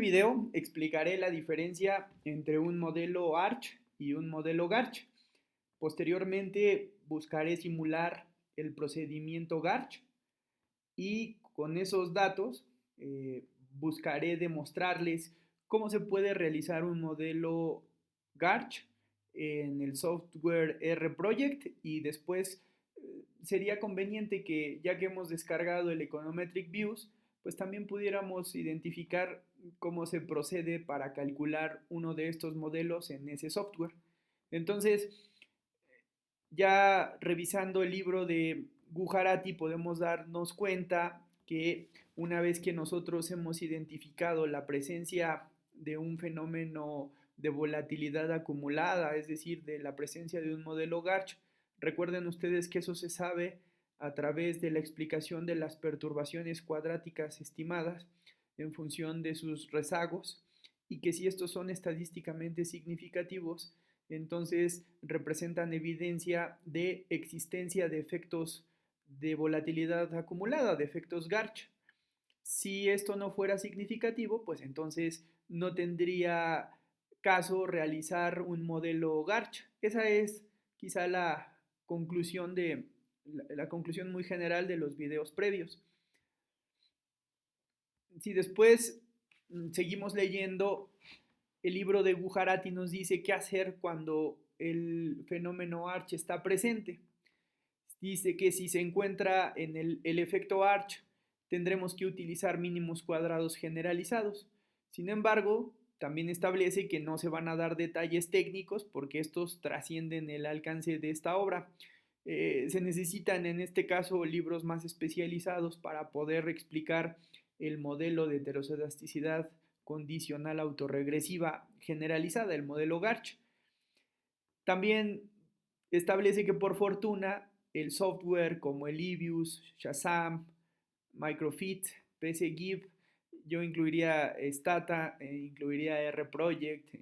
Video explicaré la diferencia entre un modelo Arch y un modelo Garch. Posteriormente buscaré simular el procedimiento Garch y con esos datos buscaré demostrarles cómo se puede realizar un modelo Garch en el software RProject y después sería conveniente que ya que hemos descargado el Econometric Views, pues también pudiéramos identificar cómo se procede para calcular uno de estos modelos en ese software. Entonces, ya revisando el libro de Gujarati podemos darnos cuenta que una vez que nosotros hemos identificado la presencia de un fenómeno de volatilidad acumulada, es decir, de la presencia de un modelo Garch, recuerden ustedes que eso se sabe a través de la explicación de las perturbaciones cuadráticas estimadas en función de sus rezagos y que si estos son estadísticamente significativos, entonces representan evidencia de existencia de efectos de volatilidad acumulada, de efectos Garch. Si esto no fuera significativo, pues entonces no tendría caso realizar un modelo Garch. Esa es quizá la conclusión la conclusión muy general de los videos previos. Si después seguimos leyendo, el libro de Gujarati nos dice qué hacer cuando el fenómeno Arch está presente. Dice que si se encuentra en el efecto Arch, tendremos que utilizar mínimos cuadrados generalizados. Sin embargo, también establece que no se van a dar detalles técnicos porque estos trascienden el alcance de esta obra. Se necesitan en este caso libros más especializados para poder explicar el modelo de heteroscedasticidad condicional autorregresiva generalizada, el modelo Garch. También establece que por fortuna el software como el Livius, Shazam, Microfit, PCGIF, yo incluiría Stata, incluiría RProject,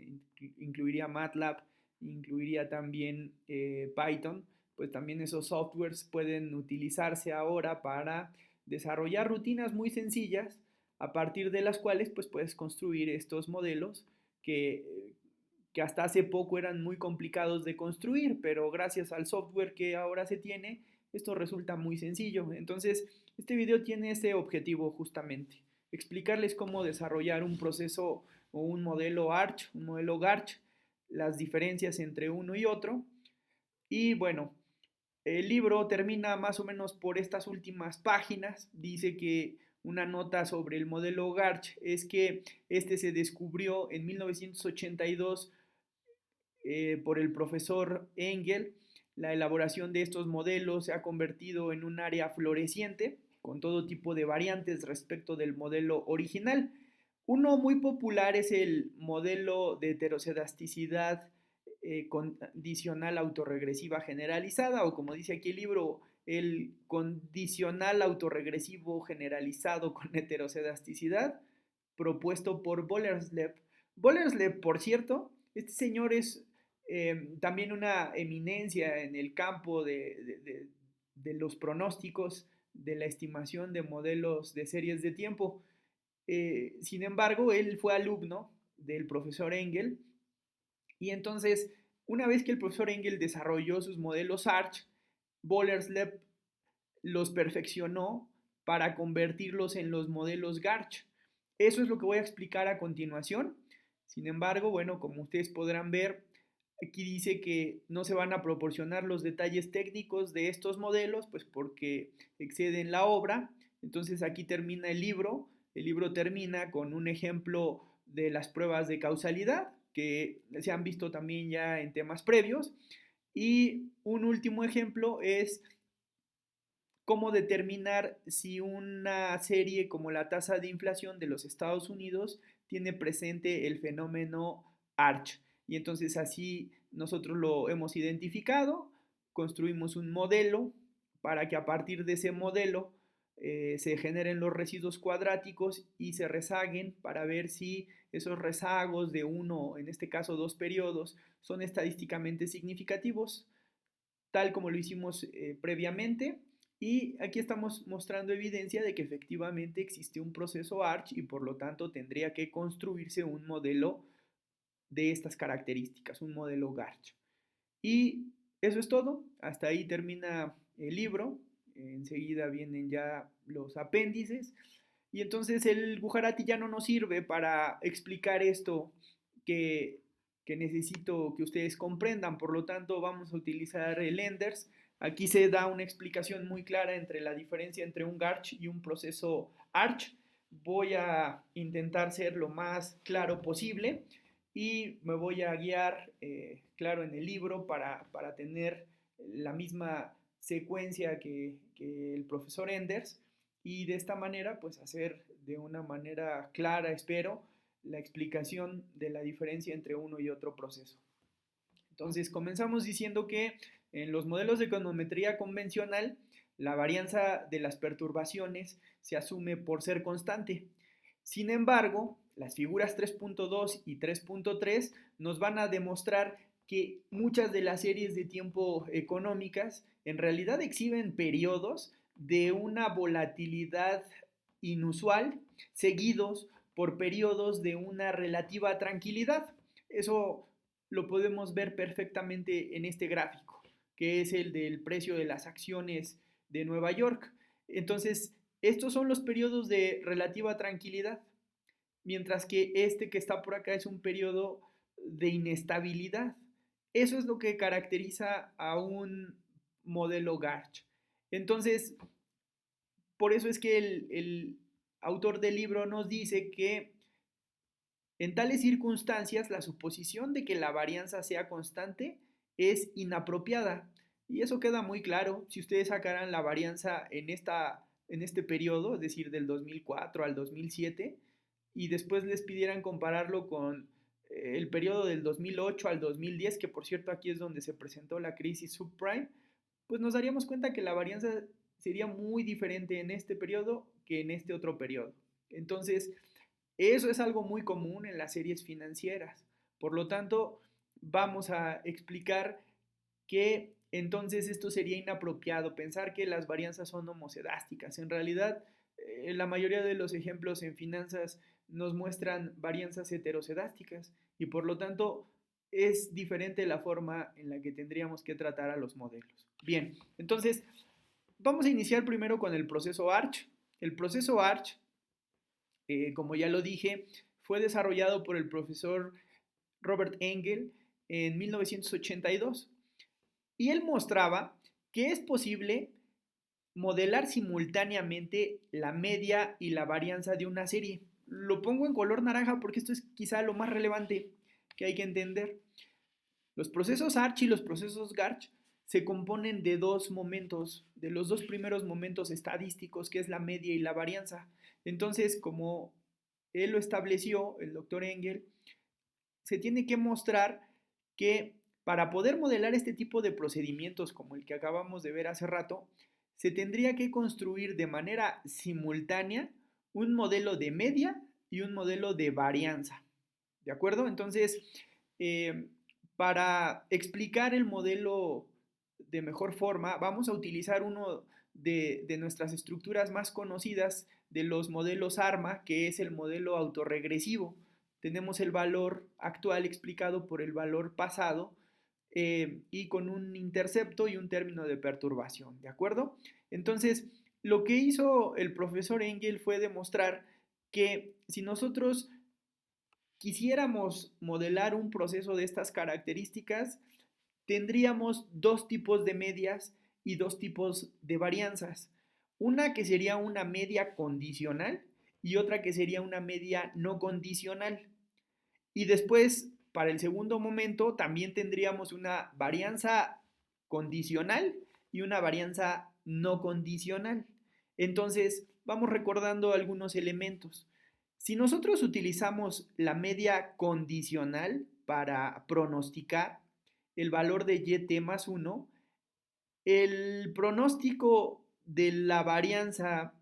incluiría MATLAB, incluiría también Python, pues también esos softwares pueden utilizarse ahora para desarrollar rutinas muy sencillas a partir de las cuales pues puedes construir estos modelos que hasta hace poco eran muy complicados de construir, pero gracias al software que ahora se tiene, esto resulta muy sencillo. Entonces, este video tiene ese objetivo justamente, explicarles cómo desarrollar un proceso o un modelo Arch, un modelo Garch, las diferencias entre uno y otro. Y bueno, el libro termina más o menos por estas últimas páginas. Dice que una nota sobre el modelo Garch es que este se descubrió en 1982 por el profesor Engel. La elaboración de estos modelos se ha convertido en un área floreciente con todo tipo de variantes respecto del modelo original. Uno muy popular es el modelo de heterocedasticidad condicional autorregresiva generalizada, o como dice aquí el libro, el condicional autorregresivo generalizado con heterocedasticidad, propuesto por Bollerslev. Bollerslev, por cierto, este señor es también una eminencia en el campo de los pronósticos, de la estimación de modelos de series de tiempo. Sin embargo, él fue alumno del profesor Engel y entonces, una vez que el profesor Engel desarrolló sus modelos Arch, Bollerslev los perfeccionó para convertirlos en los modelos Garch. Eso es lo que voy a explicar a continuación. Sin embargo, bueno, como ustedes podrán ver, aquí dice que no se van a proporcionar los detalles técnicos de estos modelos, pues porque exceden la obra. Entonces aquí termina el libro. El libro termina con un ejemplo de las pruebas de causalidad que se han visto también ya en temas previos. Y un último ejemplo es cómo determinar si una serie como la tasa de inflación de los Estados Unidos tiene presente el fenómeno Arch. Y entonces así nosotros lo hemos identificado, construimos un modelo para que a partir de ese modelo se generen los residuos cuadráticos y se rezaguen para ver si esos rezagos de uno, en este caso dos periodos, son estadísticamente significativos, tal como lo hicimos previamente. Y aquí estamos mostrando evidencia de que efectivamente existe un proceso ARCH y por lo tanto tendría que construirse un modelo de estas características, un modelo GARCH. Y eso es todo, hasta ahí termina el libro, enseguida vienen ya los apéndices, y entonces el Gujarati ya no nos sirve para explicar esto que, que necesito que ustedes comprendan, por lo tanto vamos a utilizar el Enders. Aquí se da una explicación muy clara entre la diferencia entre un GARCH y un proceso ARCH. Voy a intentar ser lo más claro posible y me voy a guiar, claro, en el libro para tener la misma secuencia que el profesor Enders y de esta manera pues hacer de una manera clara, espero, la explicación de la diferencia entre uno y otro proceso. Entonces comenzamos diciendo que en los modelos de econometría convencional la varianza de las perturbaciones se asume por ser constante. Sin embargo, las figuras 3.2 y 3.3 nos van a demostrar que muchas de las series de tiempo económicas en realidad exhiben periodos de una volatilidad inusual seguidos por periodos de una relativa tranquilidad. Eso lo podemos ver perfectamente en este gráfico, que es el del precio de las acciones de Nueva York. Entonces, estos son los periodos de relativa tranquilidad, mientras que este que está por acá es un periodo de inestabilidad. Eso es lo que caracteriza a un modelo GARCH. Entonces, por eso es que el autor del libro nos dice que en tales circunstancias la suposición de que la varianza sea constante es inapropiada. Y eso queda muy claro si ustedes sacaran la varianza en este periodo, es decir, del 2004 al 2007, y después les pidieran compararlo con el periodo del 2008 al 2010, que por cierto aquí es donde se presentó la crisis subprime, pues nos daríamos cuenta que la varianza sería muy diferente en este periodo que en este otro periodo. Entonces, eso es algo muy común en las series financieras. Por lo tanto, vamos a explicar que entonces esto sería inapropiado, pensar que las varianzas son homocedásticas. En realidad, la mayoría de los ejemplos en finanzas nos muestran varianzas heterocedásticas y por lo tanto es diferente la forma en la que tendríamos que tratar a los modelos. Bien, entonces vamos a iniciar primero con el proceso ARCH. El proceso ARCH, como ya lo dije, fue desarrollado por el profesor Robert Engel en 1982 y él mostraba que es posible modelar simultáneamente la media y la varianza de una serie. Lo pongo en color naranja porque esto es quizá lo más relevante que hay que entender. Los procesos ARCH y los procesos GARCH se componen de dos momentos, de los dos primeros momentos estadísticos, que es la media y la varianza. Entonces, como él lo estableció, el doctor Engel, se tiene que mostrar que para poder modelar este tipo de procedimientos como el que acabamos de ver hace rato, se tendría que construir de manera simultánea un modelo de media y un modelo de varianza. ¿De acuerdo? Entonces, para explicar el modelo de mejor forma, vamos a utilizar uno de nuestras estructuras más conocidas de los modelos ARMA, que es el modelo autorregresivo. Tenemos el valor actual explicado por el valor pasado y con un intercepto y un término de perturbación, ¿de acuerdo? Entonces, lo que hizo el profesor Engel fue demostrar que si nosotros quisiéramos modelar un proceso de estas características, tendríamos dos tipos de medias y dos tipos de varianzas. Una que sería una media condicional y otra que sería una media no condicional. Y después, para el segundo momento, también tendríamos una varianza condicional y una varianza no condicional. Entonces, vamos recordando algunos elementos. Si nosotros utilizamos la media condicional para pronosticar el valor de YT más 1, el pronóstico de la varianza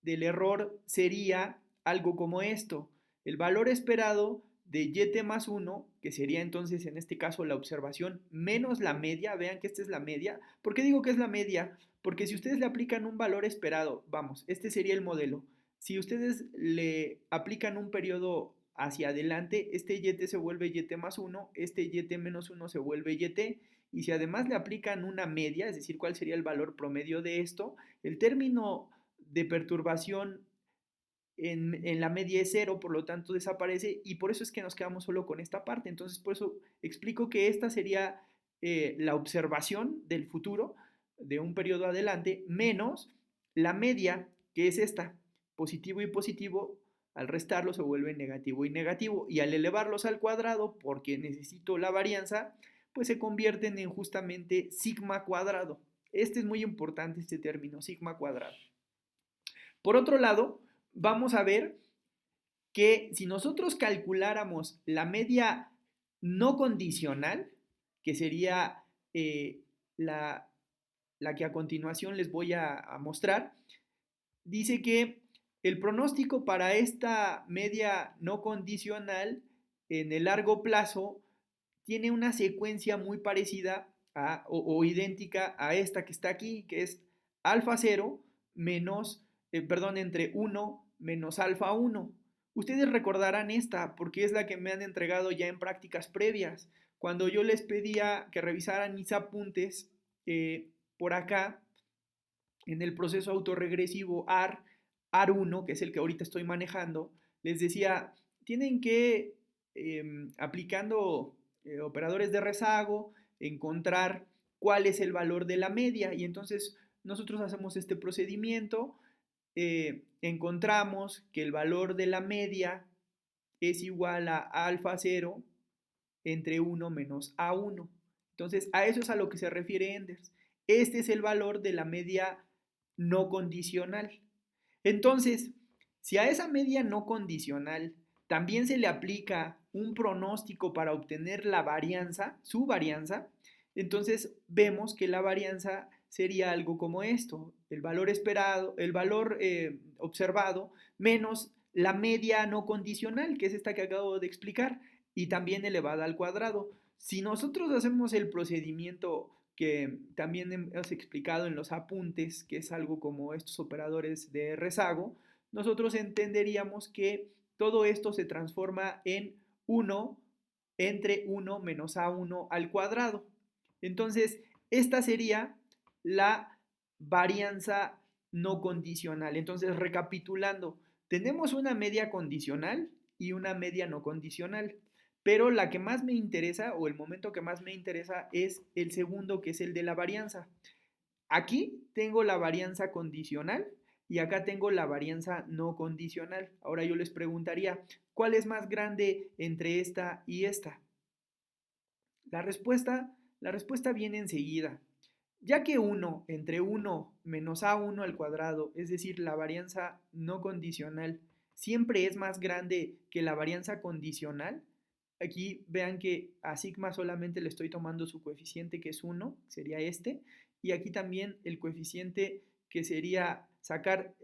del error sería algo como esto. El valor esperado de yt más 1, que sería entonces en este caso la observación, menos la media. Vean que esta es la media. ¿Por qué digo que es la media? Porque si ustedes le aplican un valor esperado, vamos, este sería el modelo. Si ustedes le aplican un periodo hacia adelante, este yt se vuelve yt más 1, este yt menos 1 se vuelve yt, y si además le aplican una media, es decir, cuál sería el valor promedio de esto, el término de perturbación en la media es cero, por lo tanto desaparece, y por eso es que nos quedamos solo con esta parte. Entonces, por eso explico que esta sería la observación del futuro de un periodo adelante, menos la media, que es esta. Positivo y positivo, al restarlo se vuelve negativo y negativo, y al elevarlos al cuadrado, porque necesito la varianza, pues se convierten en justamente sigma cuadrado. Este es muy importante, este término, sigma cuadrado. Por otro lado, vamos a ver que si nosotros calculáramos la media no condicional, que sería la, la que a continuación les voy a mostrar, dice que el pronóstico para esta media no condicional en el largo plazo tiene una secuencia muy parecida o idéntica a esta que está aquí, que es alfa 0 menos, entre 1 menos alfa 1. Ustedes recordarán esta porque es la que me han entregado ya en prácticas previas. Cuando yo les pedía que revisaran mis apuntes por acá, en el proceso autorregresivo AR1, que es el que ahorita estoy manejando, les decía, tienen que, aplicando operadores de rezago, encontrar cuál es el valor de la media, y entonces nosotros hacemos este procedimiento, encontramos que el valor de la media es igual a alfa 0 entre 1 menos A1. Entonces, a eso es a lo que se refiere Enders. Este es el valor de la media no condicional. Entonces, si a esa media no condicional también se le aplica un pronóstico para obtener la varianza, su varianza, entonces vemos que la varianza sería algo como esto, el valor esperado, el valor observado menos la media no condicional, que es esta que acabo de explicar, y también elevada al cuadrado. Si nosotros hacemos el procedimiento que también hemos explicado en los apuntes, que es algo como estos operadores de rezago, nosotros entenderíamos que todo esto se transforma en 1 entre 1 menos A1 al cuadrado. Entonces, esta sería la varianza no condicional. Entonces, recapitulando, tenemos una media condicional y una media no condicional. Pero la que más me interesa, o el momento que más me interesa, es el segundo, que es el de la varianza. Aquí tengo la varianza condicional y acá tengo la varianza no condicional. Ahora yo les preguntaría, ¿cuál es más grande entre esta y esta? La respuesta viene enseguida. Ya que 1 entre 1 menos A1 al cuadrado, es decir, la varianza no condicional, siempre es más grande que la varianza condicional, aquí vean que a sigma solamente le estoy tomando su coeficiente, que es 1, sería este, y aquí también el coeficiente que sería sacar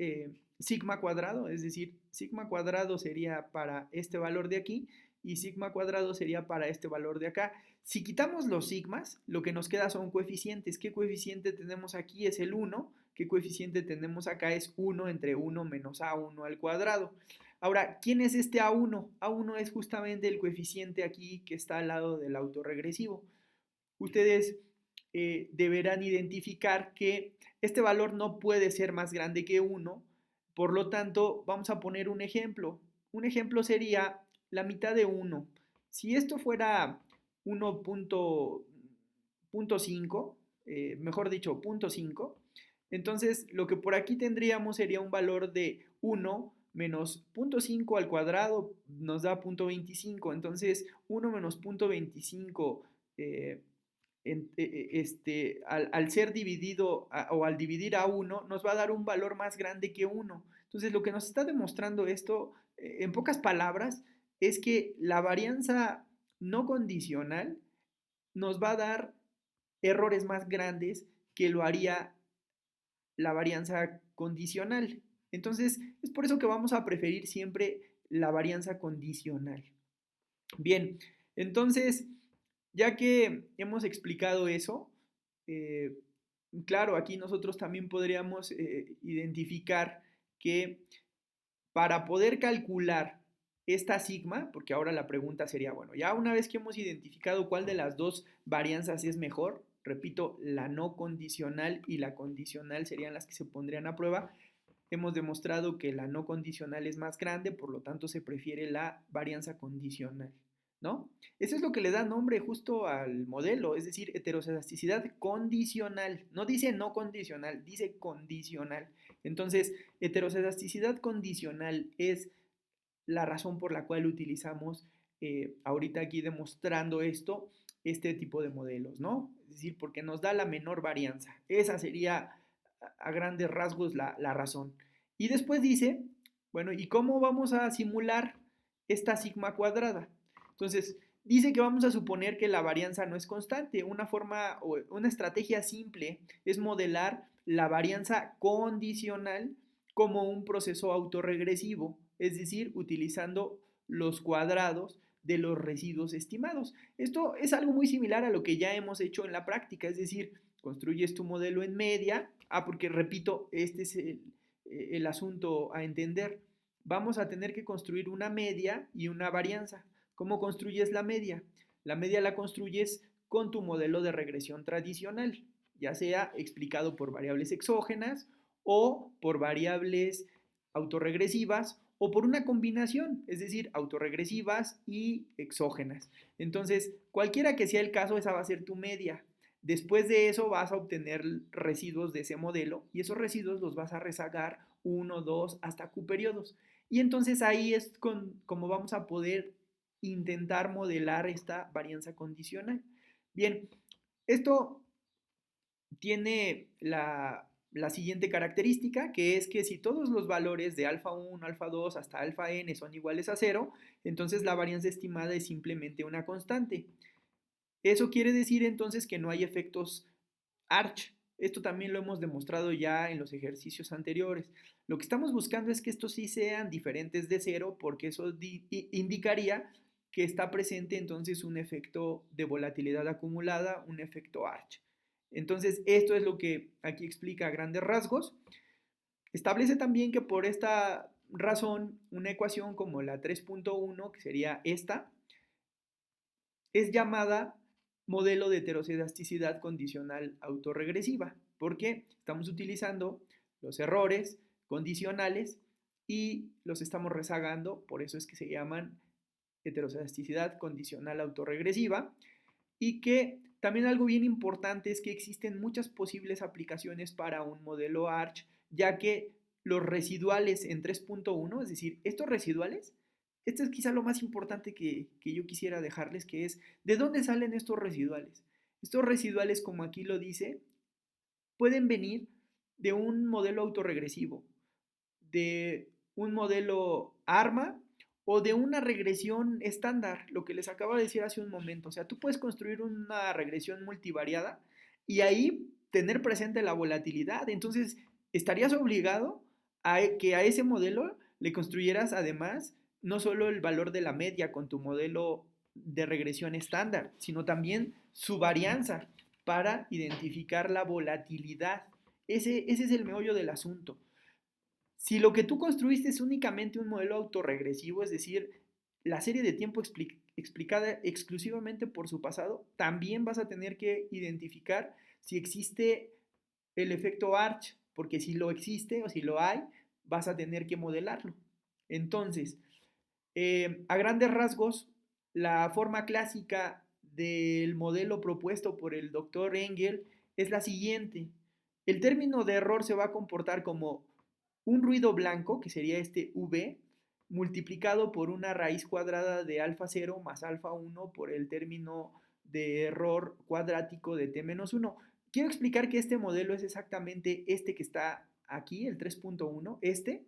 sigma cuadrado, es decir, sigma cuadrado sería para este valor de aquí y sigma cuadrado sería para este valor de acá. Si quitamos los sigmas, lo que nos queda son coeficientes. ¿Qué coeficiente tenemos aquí? Es el 1. ¿Qué coeficiente tenemos acá? Es 1 entre 1 menos A1 al cuadrado. Ahora, ¿quién es este A1? A1 es justamente el coeficiente aquí que está al lado del autorregresivo. Ustedes deberán identificar que este valor no puede ser más grande que 1, por lo tanto vamos a poner un ejemplo. Un ejemplo sería la mitad de 1. Si esto fuera 1.5, mejor dicho, 0.5, entonces lo que por aquí tendríamos sería un valor de 1 menos 0.5 al cuadrado nos da 0.25. Entonces 1 menos 0.25 al ser dividido o al dividir a 1 nos va a dar un valor más grande que 1. Entonces lo que nos está demostrando esto, en pocas palabras, es que la varianza no condicional nos va a dar errores más grandes que lo haría la varianza condicional. Entonces es por eso que vamos a preferir siempre la varianza condicional. Bien, entonces, ya que hemos explicado eso, eh, claro, aquí nosotros también podríamos identificar que para poder calcular esta sigma, porque ahora la pregunta sería, bueno, ya una vez que hemos identificado cuál de las dos varianzas es mejor, repito, la no condicional y la condicional serían las que se pondrían a prueba, hemos demostrado que la no condicional es más grande, por lo tanto se prefiere la varianza condicional, ¿no? Eso es lo que le da nombre justo al modelo, es decir, heteroscedasticidad condicional. No dice no condicional, dice condicional. Entonces, heteroscedasticidad condicional es la razón por la cual utilizamos ahorita aquí demostrando esto, este tipo de modelos, ¿no? Es decir, porque nos da la menor varianza. Esa sería a grandes rasgos la razón. Y después dice, bueno, ¿y cómo vamos a simular esta sigma cuadrada? Entonces, dice que vamos a suponer que la varianza no es constante. Una forma o una estrategia simple es modelar la varianza condicional como un proceso autorregresivo, es decir, utilizando los cuadrados de los residuos estimados. Esto es algo muy similar a lo que ya hemos hecho en la práctica, es decir, construyes tu modelo en media, porque repito, este es el asunto a entender. Vamos a tener que construir una media y una varianza. ¿Cómo construyes la media? La media la construyes con tu modelo de regresión tradicional, ya sea explicado por variables exógenas o por variables autorregresivas o por una combinación, es decir, autorregresivas y exógenas. Entonces, cualquiera que sea el caso, esa va a ser tu media. Después de eso vas a obtener residuos de ese modelo y esos residuos los vas a rezagar 1, 2, hasta Q periodos. Y entonces ahí es como vamos a poder intentar modelar esta varianza condicional. Bien, esto tiene la siguiente característica, que es que si todos los valores de alfa 1, alfa 2 hasta alfa n son iguales a 0, entonces la varianza estimada es simplemente una constante. Eso quiere decir entonces que no hay efectos Arch. Esto también lo hemos demostrado ya en los ejercicios anteriores. Lo que estamos buscando es que estos sí sean diferentes de 0 porque eso indicaría que está presente entonces un efecto de volatilidad acumulada, un efecto Arch. Entonces, esto es lo que aquí explica a grandes rasgos. Establece también que por esta razón, una ecuación como la 3.1, que sería esta, es llamada modelo de heteroscedasticidad condicional autorregresiva, porque estamos utilizando los errores condicionales y los estamos rezagando, por eso es que se llaman heteroscedasticidad condicional autorregresiva, y que también algo bien importante es que existen muchas posibles aplicaciones para un modelo ARCH, ya que los residuales en 3.1, es decir, estos residuales, esto es quizá lo más importante que yo quisiera dejarles, que es, ¿de dónde salen estos residuales? Estos residuales, como aquí lo dice, pueden venir de un modelo autorregresivo, de un modelo ARMA o de una regresión estándar, lo que les acabo de decir hace un momento. O sea, tú puedes construir una regresión multivariada y ahí tener presente la volatilidad. Entonces, estarías obligado a que a ese modelo le construyeras además no solo el valor de la media con tu modelo de regresión estándar, sino también su varianza para identificar la volatilidad. Ese es el meollo del asunto. Si lo que tú construiste es únicamente un modelo autorregresivo, es decir, la serie de tiempo explicada exclusivamente por su pasado, también vas a tener que identificar si existe el efecto Arch, porque si lo existe o si lo hay, vas a tener que modelarlo. Entonces, a grandes rasgos, la forma clásica del modelo propuesto por el doctor Engel es la siguiente. El término de error se va a comportar como un ruido blanco, que sería este V, multiplicado por una raíz cuadrada de alfa 0 más alfa 1 por el término de error cuadrático de t menos 1. Quiero explicar que este modelo es exactamente este que está aquí, el 3.1, este.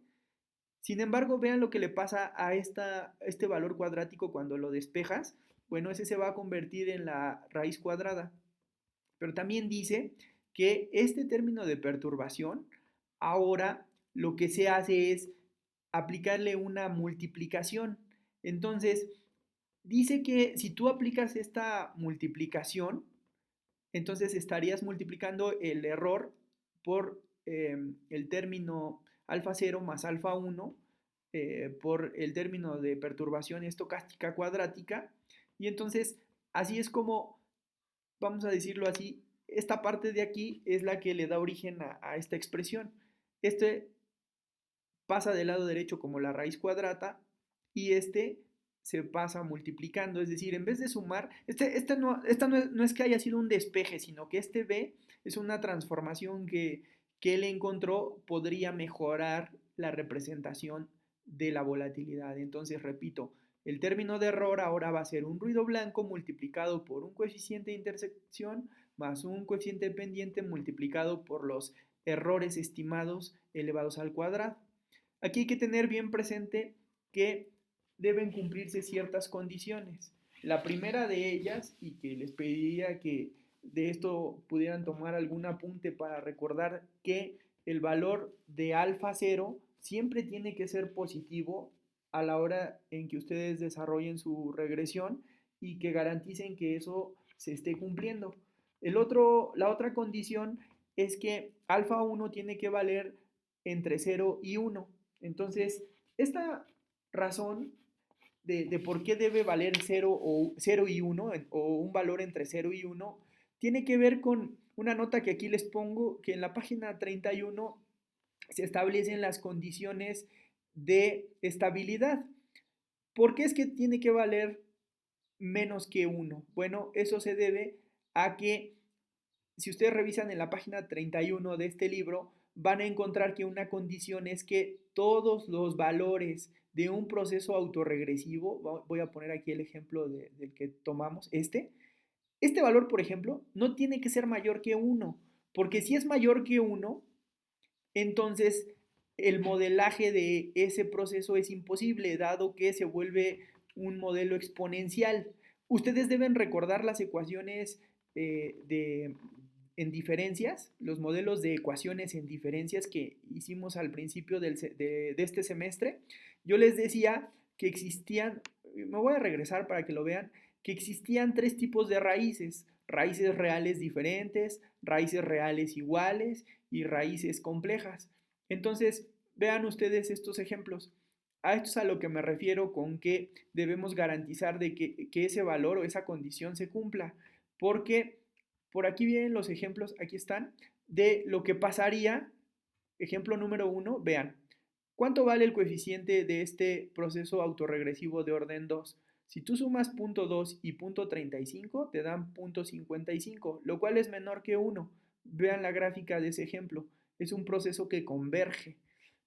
Sin embargo, vean lo que le pasa a este valor cuadrático cuando lo despejas. Bueno, ese se va a convertir en la raíz cuadrada. Pero también dice que este término de perturbación ahora lo que se hace es aplicarle una multiplicación. Entonces, dice que si tú aplicas esta multiplicación, entonces estarías multiplicando el error por el término alfa 0 más alfa 1 por el término de perturbación estocástica cuadrática. Y entonces así es como, vamos a decirlo así, esta parte de aquí es la que le da origen a esta expresión. Este pasa del lado derecho como la raíz cuadrada y este se pasa multiplicando, es decir, en vez de sumar, esta no es que haya sido un despeje, sino que este b es una transformación que él encontró podría mejorar la representación de la volatilidad. Entonces, repito, el término de error ahora va a ser un ruido blanco multiplicado por un coeficiente de intersección más un coeficiente pendiente multiplicado por los errores estimados elevados al cuadrado. Aquí hay que tener bien presente que deben cumplirse ciertas condiciones. La primera de ellas, y que les pediría que de esto pudieran tomar algún apunte para recordar que el valor de alfa 0 siempre tiene que ser positivo a la hora en que ustedes desarrollen su regresión y que garanticen que eso se esté cumpliendo. La otra condición es que alfa 1 tiene que valer entre 0 y 1. Entonces, esta razón de por qué debe valer 0 y 1 o un valor entre 0 y 1 tiene que ver con una nota que aquí les pongo, que en la página 31 se establecen las condiciones de estabilidad. ¿Por qué es que tiene que valer menos que 1? Bueno, eso se debe a que si ustedes revisan en la página 31 de este libro, van a encontrar que una condición es que todos los valores de un proceso autorregresivo, voy a poner aquí el ejemplo del que tomamos, este valor, por ejemplo, no tiene que ser mayor que 1, porque si es mayor que 1, entonces el modelaje de ese proceso es imposible, dado que se vuelve un modelo exponencial. Ustedes deben recordar las ecuaciones en diferencias, los modelos de ecuaciones en diferencias que hicimos al principio de este semestre. Yo les decía que existían, me voy a regresar para que lo vean, que existían tres tipos de raíces: raíces reales diferentes, raíces reales iguales y raíces complejas. Entonces, vean ustedes estos ejemplos. A esto es a lo que me refiero con que debemos garantizar de que ese valor o esa condición se cumpla, porque por aquí vienen los ejemplos, aquí están, de lo que pasaría. Ejemplo número 1, vean, ¿cuánto vale el coeficiente de este proceso autorregresivo de orden 2? Si tú sumas 0.2 y 0.35, te dan 0.55, lo cual es menor que 1. Vean la gráfica de ese ejemplo. Es un proceso que converge.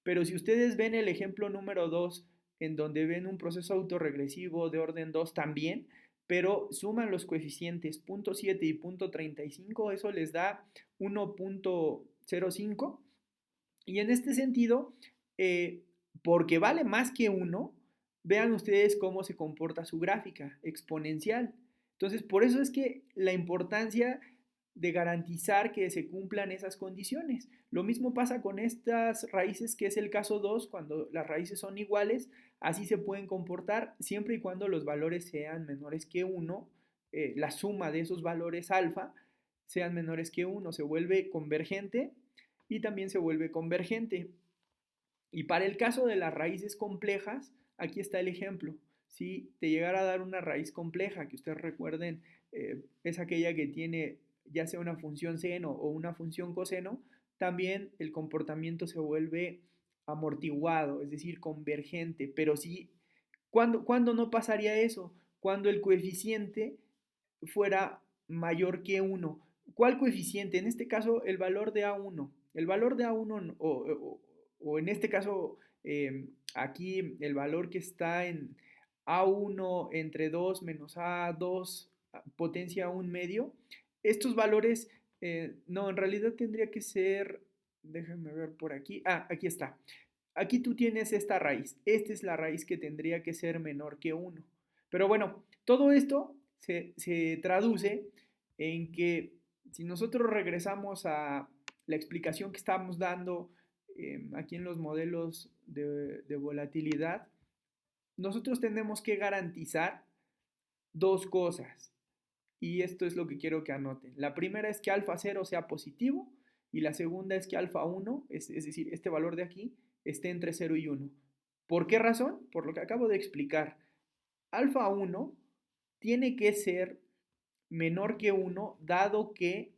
Pero si ustedes ven el ejemplo número 2, en donde ven un proceso autorregresivo de orden 2 también, pero suman los coeficientes 0.7 y 0.35, eso les da 1.05. Y en este sentido, eh, porque vale más que 1, vean ustedes cómo se comporta su gráfica exponencial. Entonces, por eso es que la importancia de garantizar que se cumplan esas condiciones. Lo mismo pasa con estas raíces, que es el caso 2, cuando las raíces son iguales, así se pueden comportar siempre y cuando los valores sean menores que 1, la suma de esos valores alfa sean menores que 1, se vuelve convergente y también se vuelve convergente. Y para el caso de las raíces complejas, aquí está el ejemplo. Si te llegara a dar una raíz compleja, que ustedes recuerden, es aquella que tiene ya sea una función seno o una función coseno, también el comportamiento se vuelve amortiguado, es decir, convergente. Pero sí, ¿cuándo no pasaría eso? Cuando el coeficiente fuera mayor que 1. ¿Cuál coeficiente? En este caso, el valor de A1. El valor de A1, o en este caso, aquí el valor que está en A1 entre 2 menos A2 potencia 1 medio. Estos valores, no, en realidad tendría que ser, déjenme ver por aquí. Aquí está. Aquí tú tienes esta raíz. Esta es la raíz que tendría que ser menor que 1. Pero bueno, todo esto se traduce en que si nosotros regresamos a la explicación que estamos dando aquí en los modelos de volatilidad, nosotros tenemos que garantizar dos cosas. Y esto es lo que quiero que anoten. La primera es que alfa 0 sea positivo y la segunda es que alfa 1, es decir, este valor de aquí, esté entre 0 y 1. ¿Por qué razón? Por lo que acabo de explicar. Alfa 1 tiene que ser menor que 1 dado que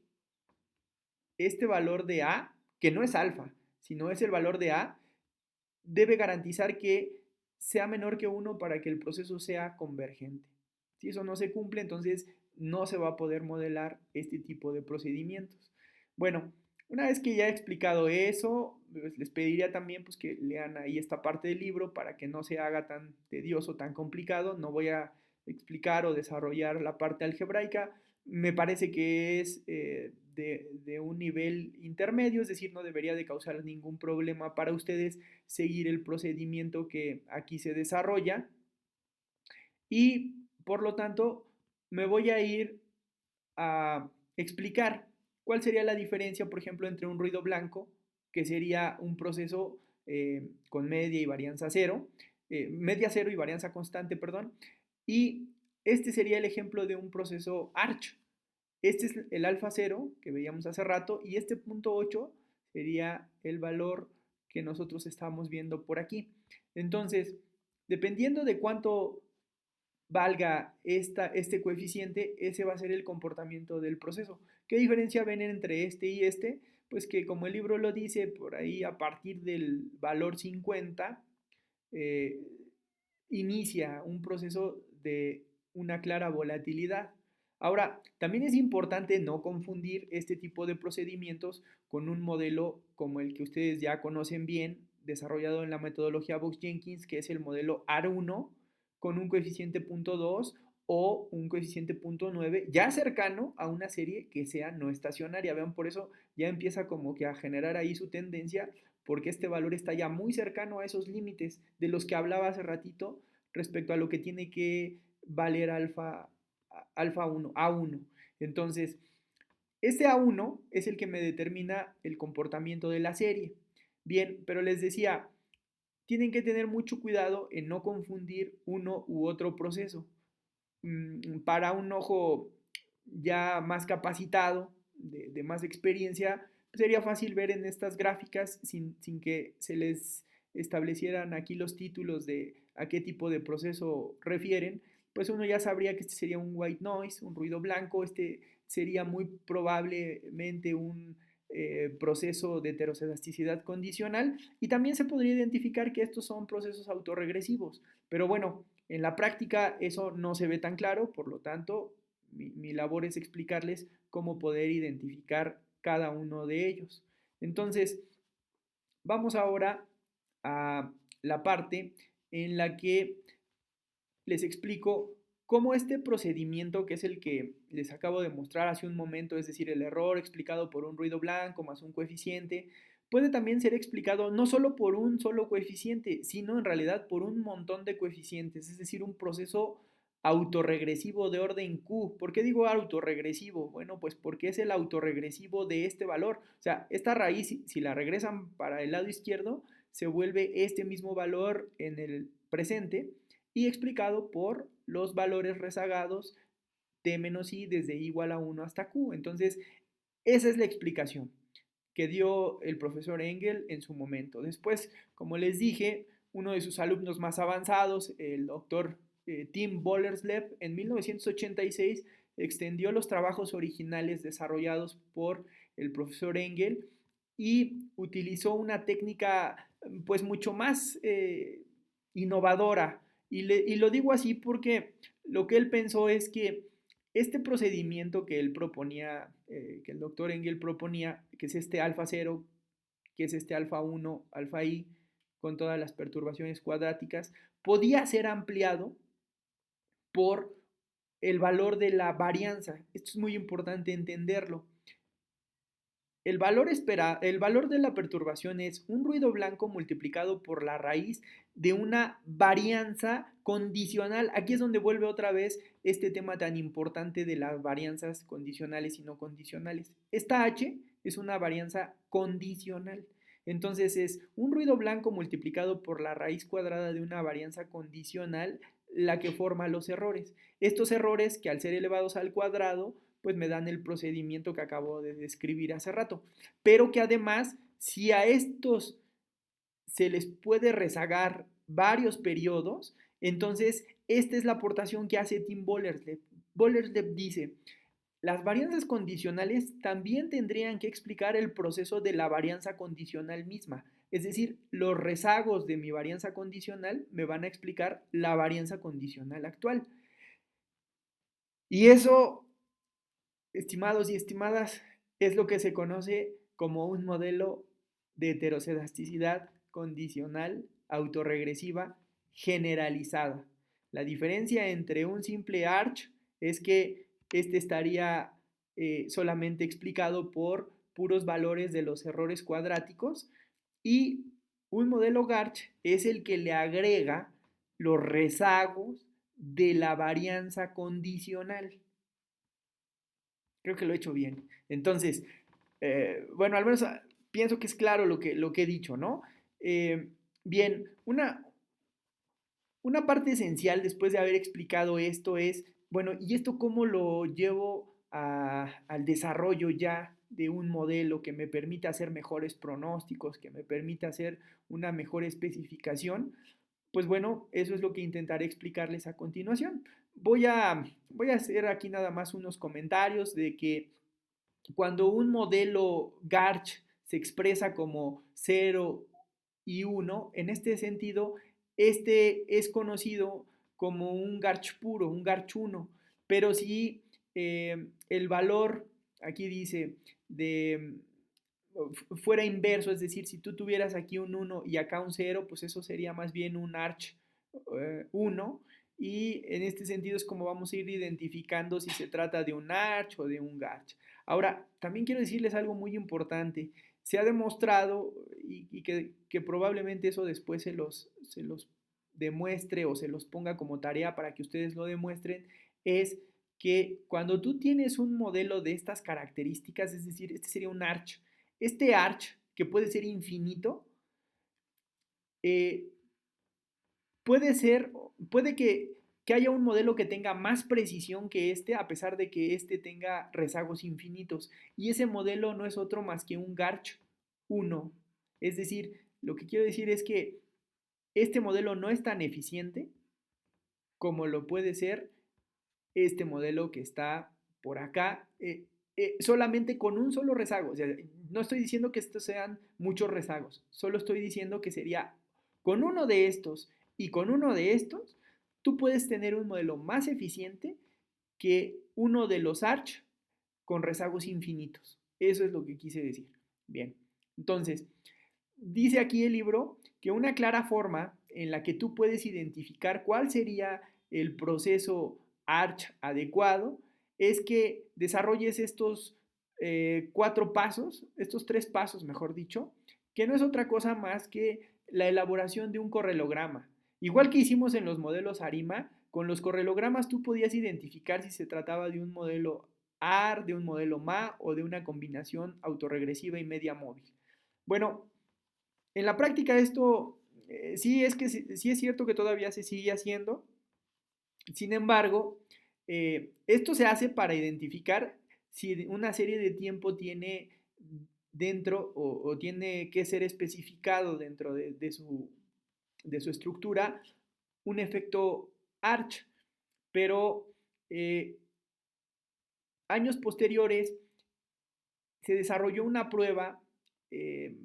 este valor de A, que no es alfa, sino es el valor de A, debe garantizar que sea menor que 1 para que el proceso sea convergente. Si eso no se cumple, entonces no se va a poder modelar este tipo de procedimientos. Bueno, una vez que ya he explicado eso, pues les pediría también pues, que lean ahí esta parte del libro para que no se haga tan tedioso, tan complicado. No voy a explicar o desarrollar la parte algebraica. Me parece que es de un nivel intermedio, es decir, no debería de causar ningún problema para ustedes seguir el procedimiento que aquí se desarrolla y por lo tanto me voy a ir a explicar cuál sería la diferencia, por ejemplo, entre un ruido blanco, que sería un proceso con media y varianza cero, media cero y varianza constante, perdón, y este sería el ejemplo de un proceso arch. Este es el alfa cero que veíamos hace rato y este punto 8 sería el valor que nosotros estamos viendo por aquí. Entonces, dependiendo de cuánto valga este coeficiente, ese va a ser el comportamiento del proceso. ¿Qué diferencia ven entre este y este? Pues que como el libro lo dice, por ahí a partir del valor 50, eh, inicia un proceso de una clara volatilidad. Ahora, también es importante no confundir este tipo de procedimientos con un modelo como el que ustedes ya conocen bien, desarrollado en la metodología Box-Jenkins, que es el modelo AR1 con un coeficiente 0.2 o un coeficiente 0.9, ya cercano a una serie que sea no estacionaria. Vean, por eso ya empieza como que a generar ahí su tendencia, porque este valor está ya muy cercano a esos límites de los que hablaba hace ratito respecto a lo que tiene que valer alfa 1, A1. Entonces, este A1 es el que me determina el comportamiento de la serie. Bien, pero les decía, tienen que tener mucho cuidado en no confundir uno u otro proceso. Para un ojo ya más capacitado, de más experiencia, sería fácil ver en estas gráficas sin que se les establecieran aquí los títulos de a qué tipo de proceso refieren, pues uno ya sabría que este sería un white noise, un ruido blanco, este sería muy probablemente un proceso de heteroscedasticidad condicional y también se podría identificar que estos son procesos autorregresivos. Pero bueno, en la práctica eso no se ve tan claro, por lo tanto, mi labor es explicarles cómo poder identificar cada uno de ellos. Entonces, vamos ahora a la parte en la que les explico cómo este procedimiento, que es el que les acabo de mostrar hace un momento, es decir, el error explicado por un ruido blanco más un coeficiente, puede también ser explicado no solo por un solo coeficiente, sino en realidad por un montón de coeficientes, es decir, un proceso autorregresivo de orden Q. ¿Por qué digo autorregresivo? Bueno, pues porque es el autorregresivo de este valor. O sea, esta raíz, si la regresan para el lado izquierdo, se vuelve este mismo valor en el presente y explicado por los valores rezagados t menos i desde i igual a 1 hasta q. Entonces, esa es la explicación que dio el profesor Engel en su momento. Después, como les dije, uno de sus alumnos más avanzados, el doctor Tim Bollerslev, en 1986 extendió los trabajos originales desarrollados por el profesor Engel y utilizó una técnica pues mucho más innovadora. Y lo digo así porque lo que él pensó es que este procedimiento que él proponía, que el doctor Engel proponía, que es este alfa 0, que es este alfa 1, alfa i, con todas las perturbaciones cuadráticas, podía ser ampliado por el valor de la varianza. Esto es muy importante entenderlo. El valor de la perturbación es un ruido blanco multiplicado por la raíz de una varianza condicional. Aquí es donde vuelve otra vez este tema tan importante de las varianzas condicionales y no condicionales. Esta H es una varianza condicional. Entonces es un ruido blanco multiplicado por la raíz cuadrada de una varianza condicional la que forma los errores. Estos errores que al ser elevados al cuadrado, pues me dan el procedimiento que acabo de describir hace rato. Pero que además, si a estos se les puede rezagar varios periodos, entonces esta es la aportación que hace Tim Bollersleb. Bollersleb dice, las varianzas condicionales también tendrían que explicar el proceso de la varianza condicional misma. Es decir, los rezagos de mi varianza condicional me van a explicar la varianza condicional actual. Y eso, estimados y estimadas, es lo que se conoce como un modelo de heteroscedasticidad condicional autorregresiva generalizada. La diferencia entre un simple arch es que este estaría solamente explicado por puros valores de los errores cuadráticos y un modelo Garch es el que le agrega los rezagos de la varianza condicional. Creo que lo he hecho bien. Entonces, bueno, al menos pienso que es claro lo que he dicho, ¿no? Bien, una parte esencial después de haber explicado esto es, bueno, ¿y esto cómo lo llevo al desarrollo ya de un modelo que me permita hacer mejores pronósticos, que me permita hacer una mejor especificación? Pues bueno, eso es lo que intentaré explicarles a continuación. Voy a hacer aquí nada más unos comentarios de que cuando un modelo Garch se expresa como 0 y 1, en este sentido, este es conocido como un Garch puro, un Garch 1. Pero si el valor, aquí dice, fuera inverso, es decir, si tú tuvieras aquí un 1 y acá un 0, pues eso sería más bien un arch 1. Y en este sentido es como vamos a ir identificando si se trata de un arch o de un garch. Ahora, también quiero decirles algo muy importante. Se ha demostrado, y que probablemente eso después se los demuestre o se los ponga como tarea para que ustedes lo demuestren, es que cuando tú tienes un modelo de estas características, es decir, este sería un arch, este arch, que puede ser infinito, eh, puede que haya un modelo que tenga más precisión que este, a pesar de que este tenga rezagos infinitos. Y ese modelo no es otro más que un Garch 1. Es decir, lo que quiero decir es que este modelo no es tan eficiente como lo puede ser este modelo que está por acá, solamente con un solo rezago. O sea, no estoy diciendo que estos sean muchos rezagos, solo estoy diciendo que sería con uno de estos y con uno de estos, tú puedes tener un modelo más eficiente que uno de los arch con rezagos infinitos. Eso es lo que quise decir. Bien, entonces, dice aquí el libro que una clara forma en la que tú puedes identificar cuál sería el proceso arch adecuado es que desarrolles estos 4 pasos, estos 3 pasos, mejor dicho, que no es otra cosa más que la elaboración de un correlograma. Igual que hicimos en los modelos ARIMA, con los correlogramas tú podías identificar si se trataba de un modelo AR, de un modelo MA o de una combinación autorregresiva y media móvil. Bueno, en la práctica esto sí es cierto que todavía se sigue haciendo. Sin embargo, esto se hace para identificar si una serie de tiempo tiene dentro o tiene que ser especificado dentro de su estructura un efecto arch, pero años posteriores se desarrolló una prueba eh,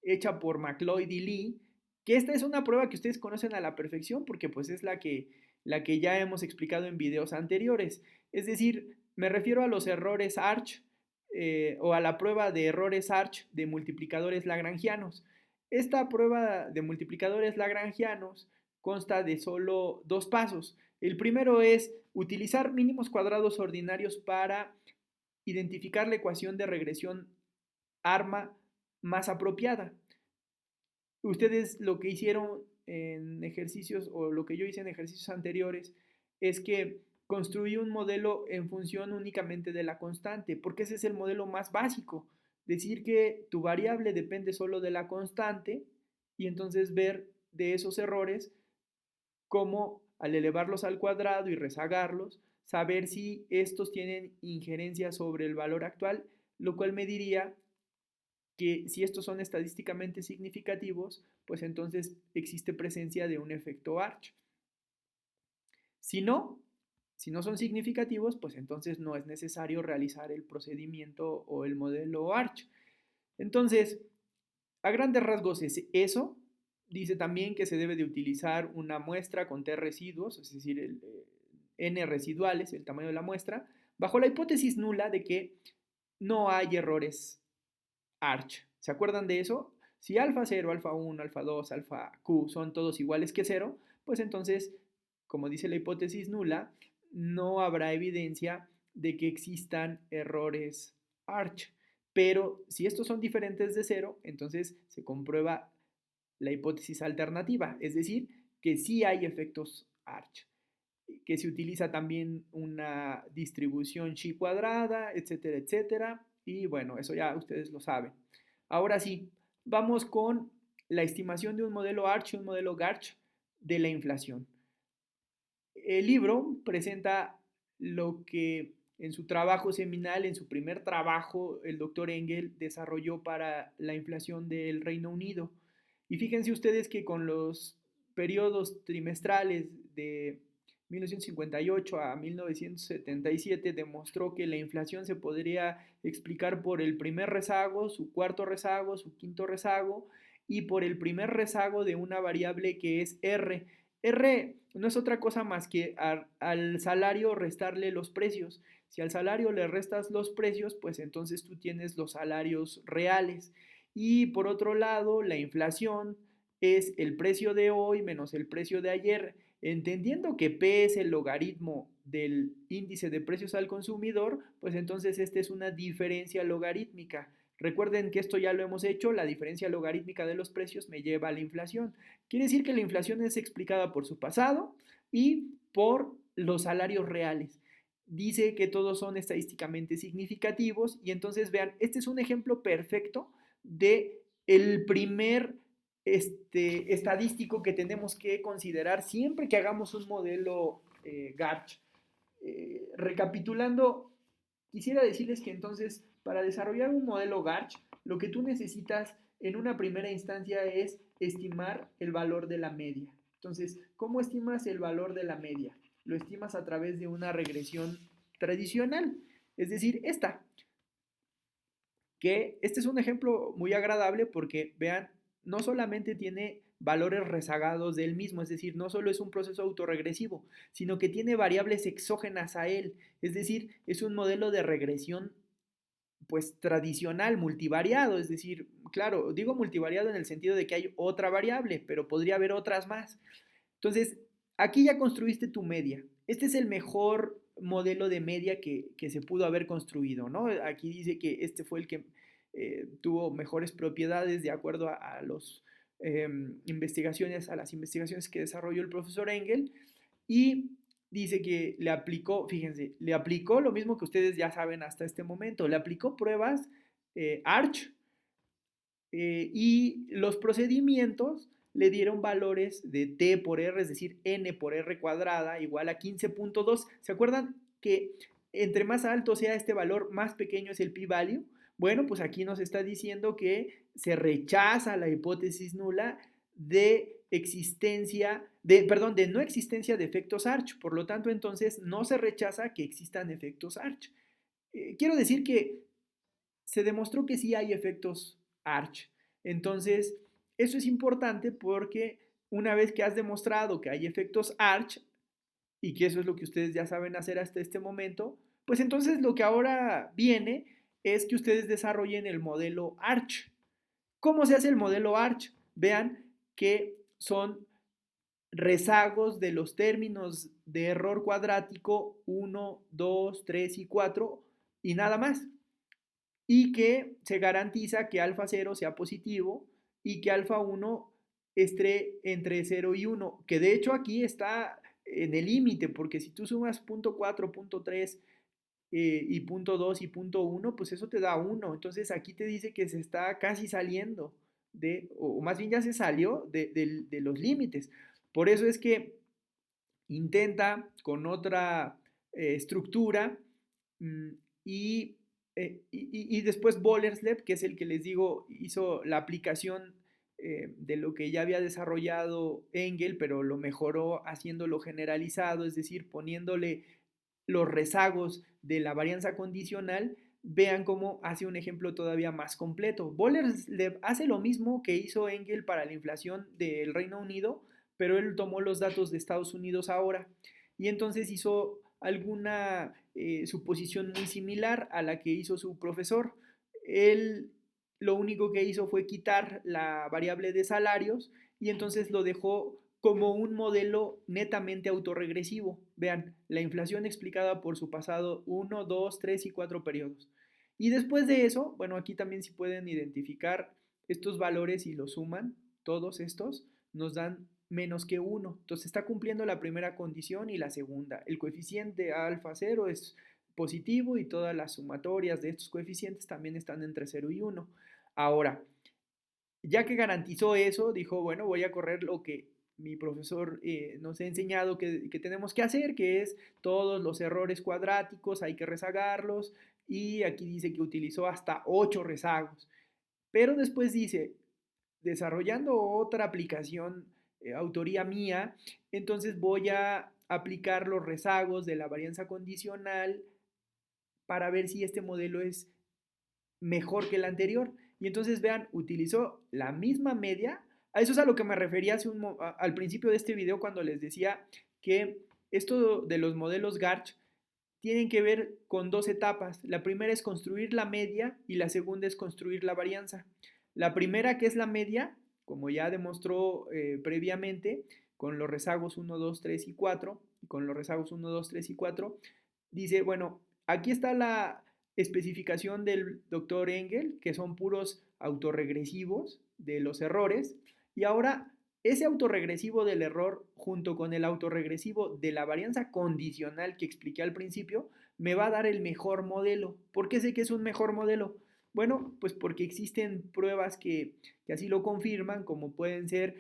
hecha por McLeod y Lee, que esta es una prueba que ustedes conocen a la perfección porque pues es la que ya hemos explicado en videos anteriores. Es decir, me refiero a los errores arch o a la prueba de errores arch de multiplicadores lagrangianos. Esta prueba de multiplicadores lagrangianos consta de solo 2 pasos. El primero es utilizar mínimos cuadrados ordinarios para identificar la ecuación de regresión ARMA más apropiada. Ustedes lo que hicieron en ejercicios o lo que yo hice en ejercicios anteriores es que construí un modelo en función únicamente de la constante, porque ese es el modelo más básico. Decir que tu variable depende solo de la constante y entonces ver de esos errores cómo al elevarlos al cuadrado y rezagarlos, saber si estos tienen injerencia sobre el valor actual, lo cual me diría que si estos son estadísticamente significativos, pues entonces existe presencia de un efecto Arch. Si no, si no son significativos, pues entonces no es necesario realizar el procedimiento o el modelo Arch. Entonces, a grandes rasgos es eso. Dice también que se debe de utilizar una muestra con T residuos, es decir, N residuales, el tamaño de la muestra, bajo la hipótesis nula de que no hay errores Arch. ¿Se acuerdan de eso? Si alfa 0, alfa 1, alfa 2, alfa q son todos iguales que 0, pues entonces, como dice la hipótesis nula, no habrá evidencia de que existan errores Arch. Pero si estos son diferentes de 0, entonces se comprueba la hipótesis alternativa, es decir, que sí hay efectos Arch, que se utiliza también una distribución chi cuadrada, etcétera, etcétera. Y bueno, eso ya ustedes lo saben. Ahora sí, vamos con la estimación de un modelo Arch y un modelo Garch de la inflación. El libro presenta lo que en su trabajo seminal, en su primer trabajo, el doctor Engel desarrolló para la inflación del Reino Unido. Y fíjense ustedes que con los periodos trimestrales de 1958 a 1977 demostró que la inflación se podría explicar por el primer rezago, su cuarto rezago, su quinto rezago y por el primer rezago de una variable que es R. R no es otra cosa más que al salario restarle los precios. Si al salario le restas los precios, pues entonces tú tienes los salarios reales. Y por otro lado, la inflación es el precio de hoy menos el precio de ayer. Entendiendo que P es el logaritmo del índice de precios al consumidor, pues entonces esta es una diferencia logarítmica. Recuerden que esto ya lo hemos hecho, la diferencia logarítmica de los precios me lleva a la inflación. Quiere decir que la inflación es explicada por su pasado y por los salarios reales. Dice que todos son estadísticamente significativos y entonces vean, este es un ejemplo perfecto de el primer estadístico que tenemos que considerar siempre que hagamos un modelo Garch. Recapitulando, quisiera decirles que entonces para desarrollar un modelo Garch, lo que tú necesitas en una primera instancia es estimar el valor de la media. Entonces, ¿cómo estimas el valor de la media? Lo estimas a través de una regresión tradicional, es decir, esta. Que este es un ejemplo muy agradable porque, vean, no solamente tiene valores rezagados del mismo, es decir, no solo es un proceso autorregresivo, sino que tiene variables exógenas a él, es decir, es un modelo de regresión pues tradicional, multivariado, es decir, claro, digo multivariado en el sentido de que hay otra variable, pero podría haber otras más. Entonces, aquí ya construiste tu media. Este es el mejor modelo de media que se pudo haber construido, ¿no? Aquí dice que este fue el que tuvo mejores propiedades de acuerdo a los investigaciones, a las investigaciones que desarrolló el profesor Engel y dice que le aplicó, fíjense, le aplicó lo mismo que ustedes ya saben hasta este momento, le aplicó pruebas Arch y los procedimientos le dieron valores de T por R, es decir, N por R cuadrada igual a 15.2. ¿Se acuerdan que entre más alto sea este valor, más pequeño es el p-value? Bueno, pues aquí nos está diciendo que se rechaza la hipótesis nula de de no existencia de efectos Arch. Por lo tanto, entonces no se rechaza que existan efectos Arch. Quiero decir que se demostró que sí hay efectos Arch. Entonces, eso es importante porque una vez que has demostrado que hay efectos Arch, y que eso es lo que ustedes ya saben hacer hasta este momento, pues entonces lo que ahora viene es que ustedes desarrollen el modelo Arch. ¿Cómo se hace el modelo Arch? Vean que son rezagos de los términos de error cuadrático 1, 2, 3 y 4 y nada más. Y que se garantiza que alfa 0 sea positivo y que alfa 1 esté entre 0 y 1, que de hecho aquí está en el límite, porque si tú sumas punto 4, punto 3 y punto 2 y punto 1, pues eso te da 1. Entonces aquí te dice que se está casi saliendo o más bien ya se salió de los límites. Por eso es que intenta con otra estructura mm, y, y después Bolesleb, que es el que les digo, hizo la aplicación de lo que ya había desarrollado Engel, pero lo mejoró haciéndolo generalizado, es decir, poniéndole los rezagos de la varianza condicional. Vean cómo hace un ejemplo todavía más completo. Bolesleb hace lo mismo que hizo Engel para la inflación del Reino Unido, pero él tomó los datos de Estados Unidos ahora y entonces hizo alguna suposición muy similar a la que hizo su profesor. Él lo único que hizo fue quitar la variable de salarios y entonces lo dejó como un modelo netamente autorregresivo. Vean, la inflación explicada por su pasado 1, 2, 3 y 4 periodos. Y después de eso, bueno, aquí también si pueden identificar estos valores y los suman, todos estos nos dan menos que 1. Entonces está cumpliendo la primera condición y la segunda. El coeficiente alfa 0 es positivo y todas las sumatorias de estos coeficientes también están entre 0 y 1. Ahora, ya que garantizó eso, dijo, bueno, voy a correr lo que mi profesor nos ha enseñado que tenemos que hacer, que es todos los errores cuadráticos, hay que rezagarlos, y aquí dice que utilizó hasta 8 rezagos. Pero después dice, desarrollando otra aplicación, autoría mía, entonces voy a aplicar los rezagos de la varianza condicional para ver si este modelo es mejor que el anterior. Y entonces vean, utilizó la misma media. A eso es a lo que me refería al principio de este video cuando les decía que esto de los modelos Garch tienen que ver con dos etapas. La primera es construir la media y la segunda es construir la varianza. La primera, que es la media, como ya demostró previamente, con los rezagos 1, 2, 3 y 4, y con los rezagos 1, 2, 3 y 4, dice, bueno, aquí está la especificación del doctor Engel, que son puros autorregresivos de los errores, y ahora ese autorregresivo del error junto con el autorregresivo de la varianza condicional que expliqué al principio me va a dar el mejor modelo. ¿Por qué sé que es un mejor modelo? Bueno, pues porque existen pruebas que así lo confirman, como pueden ser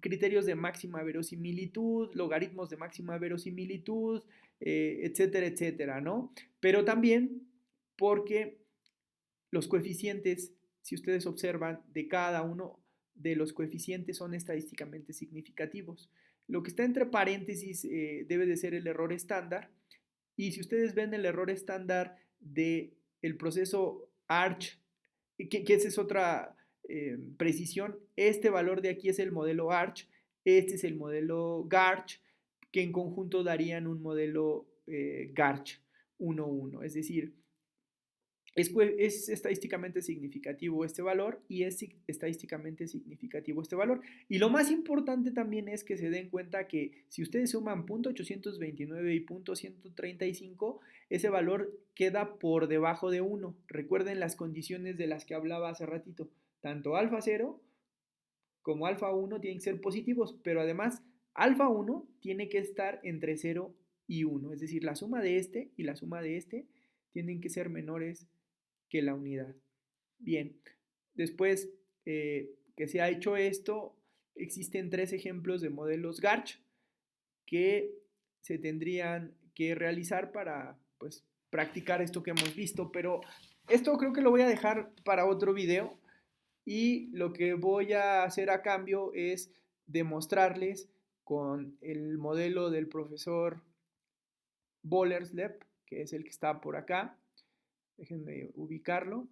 criterios de máxima verosimilitud, logaritmos de máxima verosimilitud, etcétera, etcétera, ¿no? Pero también porque los coeficientes, si ustedes observan, de cada uno de los coeficientes son estadísticamente significativos. Lo que está entre paréntesis debe de ser el error estándar. Y si ustedes ven el error estándar del proceso ARCH, que esa es otra precisión, este valor de aquí es el modelo ARCH, este es el modelo GARCH, que en conjunto darían un modelo GARCH 1.1. Es decir, es estadísticamente significativo este valor y es estadísticamente significativo este valor. Y lo más importante también es que se den cuenta que si ustedes suman .829 y .135, ese valor queda por debajo de 1. Recuerden las condiciones de las que hablaba hace ratito. Tanto alfa 0 como alfa 1 tienen que ser positivos, pero además alfa 1 tiene que estar entre 0 y 1. Es decir, la suma de este y la suma de este tienen que ser menores que la unidad. Bien, después que se ha hecho esto, existen 3 ejemplos de modelos Garch que se tendrían que realizar para pues, practicar esto que hemos visto, pero esto creo que lo voy a dejar para otro video y lo que voy a hacer a cambio es demostrarles con el modelo del profesor Bolesleb, que es el que está por acá. Déjenme ubicarlo.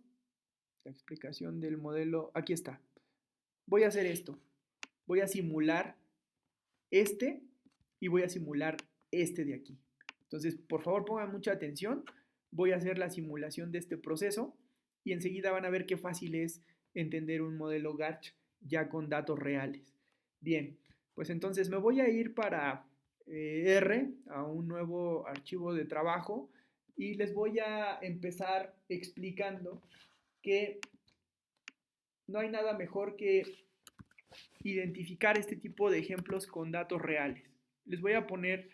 La explicación del modelo, aquí está. Voy a hacer esto. Voy a simular este y voy a simular este de aquí. Entonces, por favor, pongan mucha atención. Voy a hacer la simulación de este proceso y enseguida van a ver qué fácil es entender un modelo Garch ya con datos reales. Bien, pues entonces me voy a ir para R, a un nuevo archivo de trabajo, y les voy a empezar explicando que no hay nada mejor que identificar este tipo de ejemplos con datos reales. Les voy a poner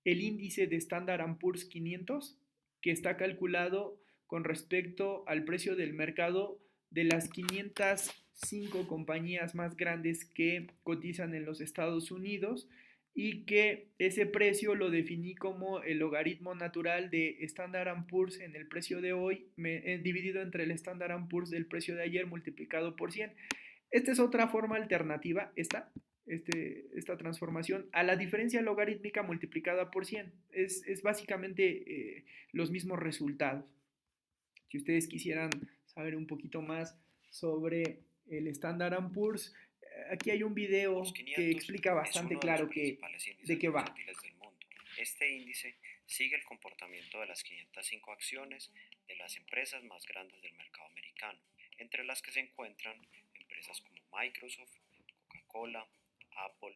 el índice de Standard & Poor's 500, que está calculado con respecto al precio del mercado de las 505 compañías más grandes que cotizan en los Estados Unidos, y que ese precio lo definí como el logaritmo natural de Standard Poor's en el precio de hoy dividido entre el Standard Poor's del precio de ayer multiplicado por 100. Esta es otra forma alternativa, esta transformación a la diferencia logarítmica multiplicada por 100. Es básicamente los mismos resultados. Si ustedes quisieran saber un poquito más sobre el Standard Poor's, aquí hay un video que explica bastante claro de qué va. Del mundo. Este índice sigue el comportamiento de las 505 acciones de las empresas más grandes del mercado americano, entre las que se encuentran empresas como Microsoft, Coca-Cola, Apple,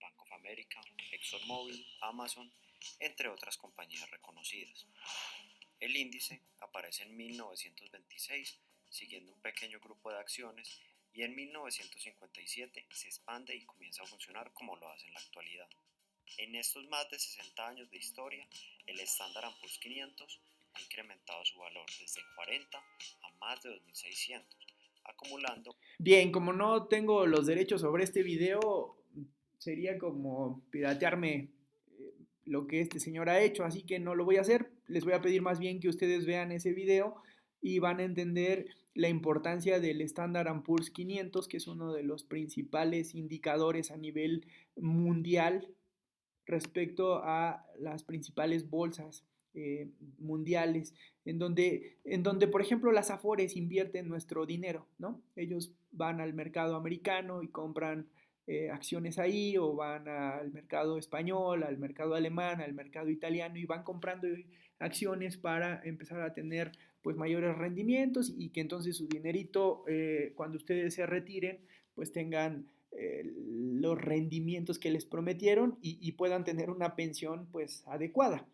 Bank of America, ExxonMobil, Amazon, entre otras compañías reconocidas. El índice aparece en 1926, siguiendo un pequeño grupo de acciones, y en 1957 se expande y comienza a funcionar como lo hace en la actualidad. En estos más de 60 años de historia, el Standard & Poor's 500 ha incrementado su valor desde 40 a más de 2.600, acumulando... Bien, como no tengo los derechos sobre este video, sería como piratearme lo que este señor ha hecho, así que no lo voy a hacer. Les voy a pedir más bien que ustedes vean ese video y van a entender la importancia del Standard & Poor's 500, que es uno de los principales indicadores a nivel mundial respecto a las principales bolsas mundiales, en donde, por ejemplo, las Afores invierten nuestro dinero, ¿no? Ellos van al mercado americano y compran acciones ahí, o van al mercado español, al mercado alemán, al mercado italiano, y van comprando acciones para empezar a tener pues mayores rendimientos, y que entonces su dinerito, cuando ustedes se retiren, pues tengan los rendimientos que les prometieron, y puedan tener una pensión pues adecuada.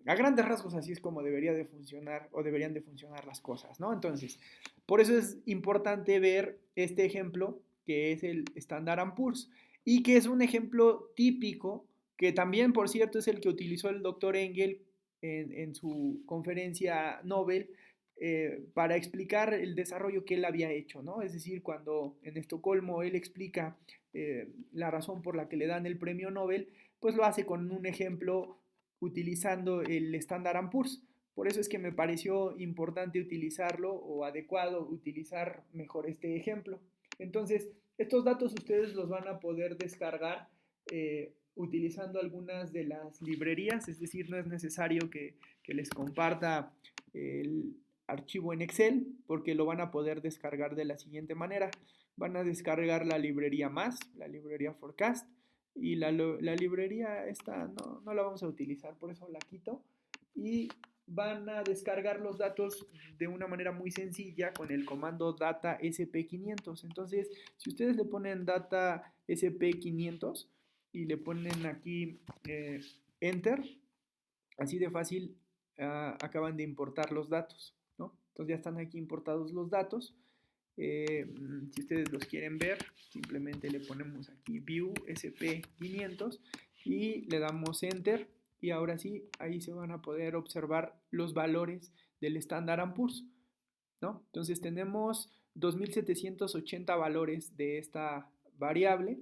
A grandes rasgos así es como debería de funcionar, o deberían de funcionar las cosas, ¿no? Entonces, por eso es importante ver este ejemplo, que es el Standard & Poor's, y que es un ejemplo típico, que también, por cierto, es el que utilizó el doctor Engel en su conferencia Nobel, para explicar el desarrollo que él había hecho, ¿no? Es decir, cuando en Estocolmo él explica la razón por la que le dan el premio Nobel, pues lo hace con un ejemplo utilizando el Standard & Poor's. Por eso es que me pareció importante utilizarlo, o adecuado utilizar mejor este ejemplo. Entonces, estos datos ustedes los van a poder descargar utilizando algunas de las librerías, es decir, no es necesario que les comparta el archivo en Excel, porque lo van a poder descargar de la siguiente manera. Van a descargar la librería más, la librería Forecast, y la librería esta no la vamos a utilizar, por eso la quito, y van a descargar los datos de una manera muy sencilla con el comando data sp500. Entonces, si ustedes le ponen data sp500 y le ponen aquí enter, así de fácil acaban de importar los datos, ¿no? Entonces ya están aquí importados los datos. Si ustedes los quieren ver, simplemente le ponemos aquí View SP500 y le damos Enter, y ahora sí, ahí se van a poder observar los valores del Standard & Poor's, ¿no? Entonces tenemos 2.780 valores de esta variable,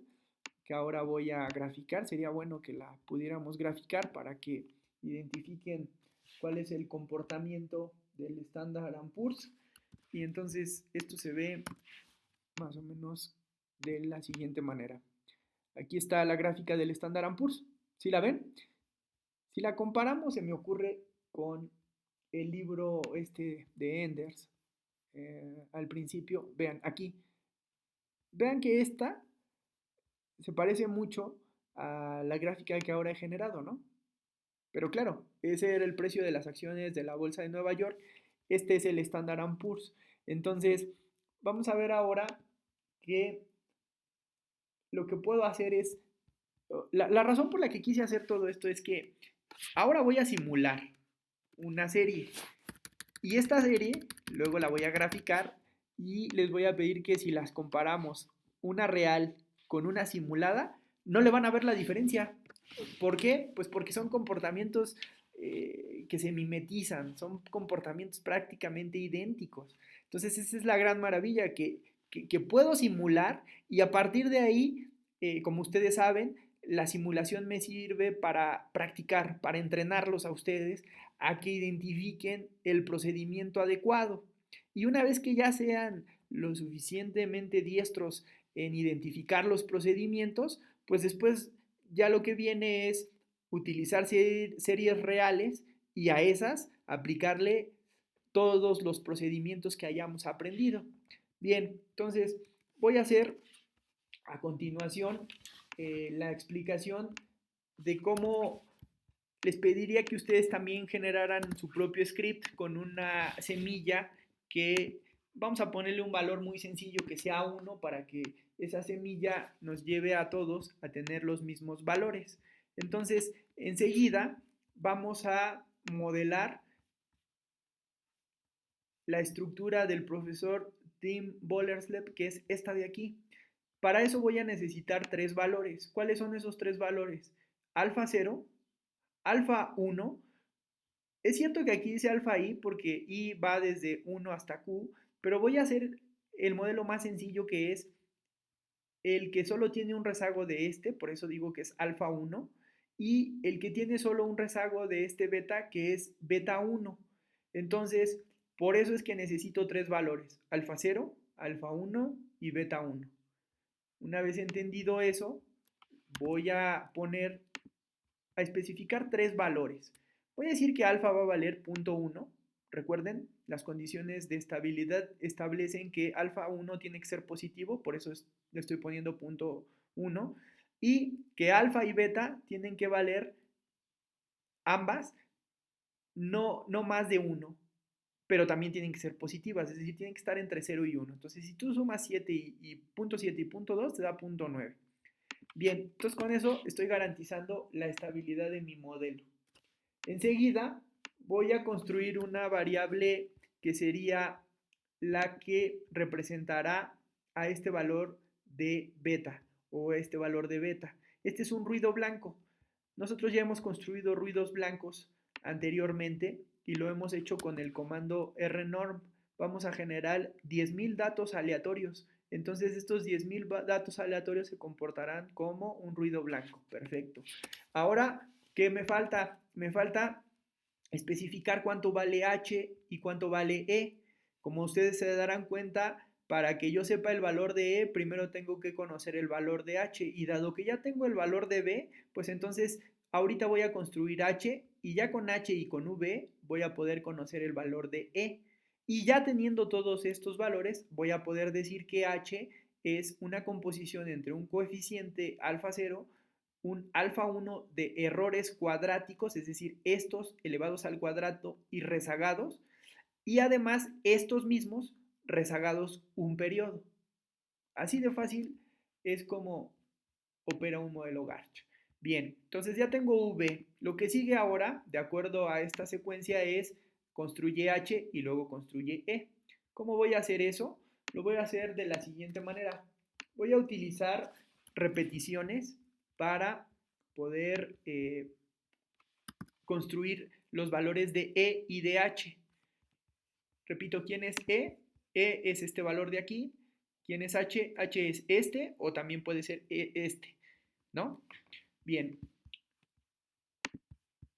que ahora voy a graficar. Sería bueno que la pudiéramos graficar para que identifiquen cuál es el comportamiento del Standard & Poor's. Y entonces esto se ve más o menos de la siguiente manera. Aquí está la gráfica del Standard & Poor's. ¿Sí la ven? Si la comparamos, se me ocurre con el libro de Enders, al principio, vean aquí. Vean que esta se parece mucho a la gráfica que ahora he generado, ¿no? Pero claro, ese era el precio de las acciones de la bolsa de Nueva York. Este es el Standard & Poor's. Entonces, vamos a ver ahora que lo que puedo hacer es... La razón por la que quise hacer todo esto es que ahora voy a simular una serie. Y esta serie luego la voy a graficar, y les voy a pedir que si las comparamos una real con una simulada, no le van a ver la diferencia. ¿Por qué? Pues porque son comportamientos que se mimetizan, son comportamientos prácticamente idénticos. Entonces esa es la gran maravilla, que puedo simular, y a partir de ahí, como ustedes saben, la simulación me sirve para practicar, para entrenarlos a ustedes a que identifiquen el procedimiento adecuado. Y una vez que ya sean lo suficientemente diestros en identificar los procedimientos, pues después ya lo que viene es utilizar series reales y a esas aplicarle todos los procedimientos que hayamos aprendido. Bien, entonces voy a hacer a continuación la explicación de cómo les pediría que ustedes también generaran su propio script con una semilla que vamos a ponerle un valor muy sencillo que sea 1 para que esa semilla nos lleve a todos a tener los mismos valores. Entonces, enseguida vamos a modelar la estructura del profesor Tim Bolersleb, que es esta de aquí. Para eso voy a necesitar 3 valores. ¿Cuáles son esos 3 valores? Alfa 0, alfa 1. Es cierto que aquí dice alfa i porque i va desde 1 hasta q, pero voy a hacer el modelo más sencillo, que es el que solo tiene un rezago de este, por eso digo que es alfa 1, y el que tiene solo un rezago de este beta, que es beta 1. Entonces, por eso es que necesito 3 valores, alfa 0, alfa 1 y beta 1. Una vez entendido eso, voy a especificar 3 valores. Voy a decir que alfa va a valer 0.1. Recuerden, las condiciones de estabilidad establecen que alfa 1 tiene que ser positivo, por eso le estoy poniendo 0.1. Y que alfa y beta tienen que valer ambas no más de 1, pero también tienen que ser positivas, es decir, tienen que estar entre 0 y 1. Entonces, si tú sumas 7 y 0.7 y 0.2, te da 0.9. Bien, entonces con eso estoy garantizando la estabilidad de mi modelo. Enseguida voy a construir una variable que sería la que representará a este valor de beta o este valor de beta. Este es un ruido blanco. Nosotros ya hemos construido ruidos blancos anteriormente y lo hemos hecho con el comando rnorm. Vamos a generar 10.000 datos aleatorios. Entonces estos 10.000 datos aleatorios se comportarán como un ruido blanco. Perfecto. Ahora, ¿qué me falta? Me falta especificar cuánto vale H y cuánto vale E. Como ustedes se darán cuenta, para que yo sepa el valor de E, primero tengo que conocer el valor de H. Y dado que ya tengo el valor de B, pues entonces ahorita voy a construir H y ya con H y con V voy a poder conocer el valor de E. Y ya teniendo todos estos valores, voy a poder decir que H es una composición entre un coeficiente alfa 0, un alfa 1 de errores cuadráticos, es decir, estos elevados al cuadrado y rezagados, y además estos mismos rezagados un periodo. Así de fácil es como opera un modelo Garch. Bien, entonces ya tengo V. Lo que sigue ahora, de acuerdo a esta secuencia, es construye H y luego construye E. ¿Cómo voy a hacer eso? Lo voy a hacer de la siguiente manera. Voy a utilizar repeticiones para poder construir los valores de E y de H. Repito, ¿quién es E? E es este valor de aquí. ¿Quién es H? H es este o también puede ser este, ¿no? Bien.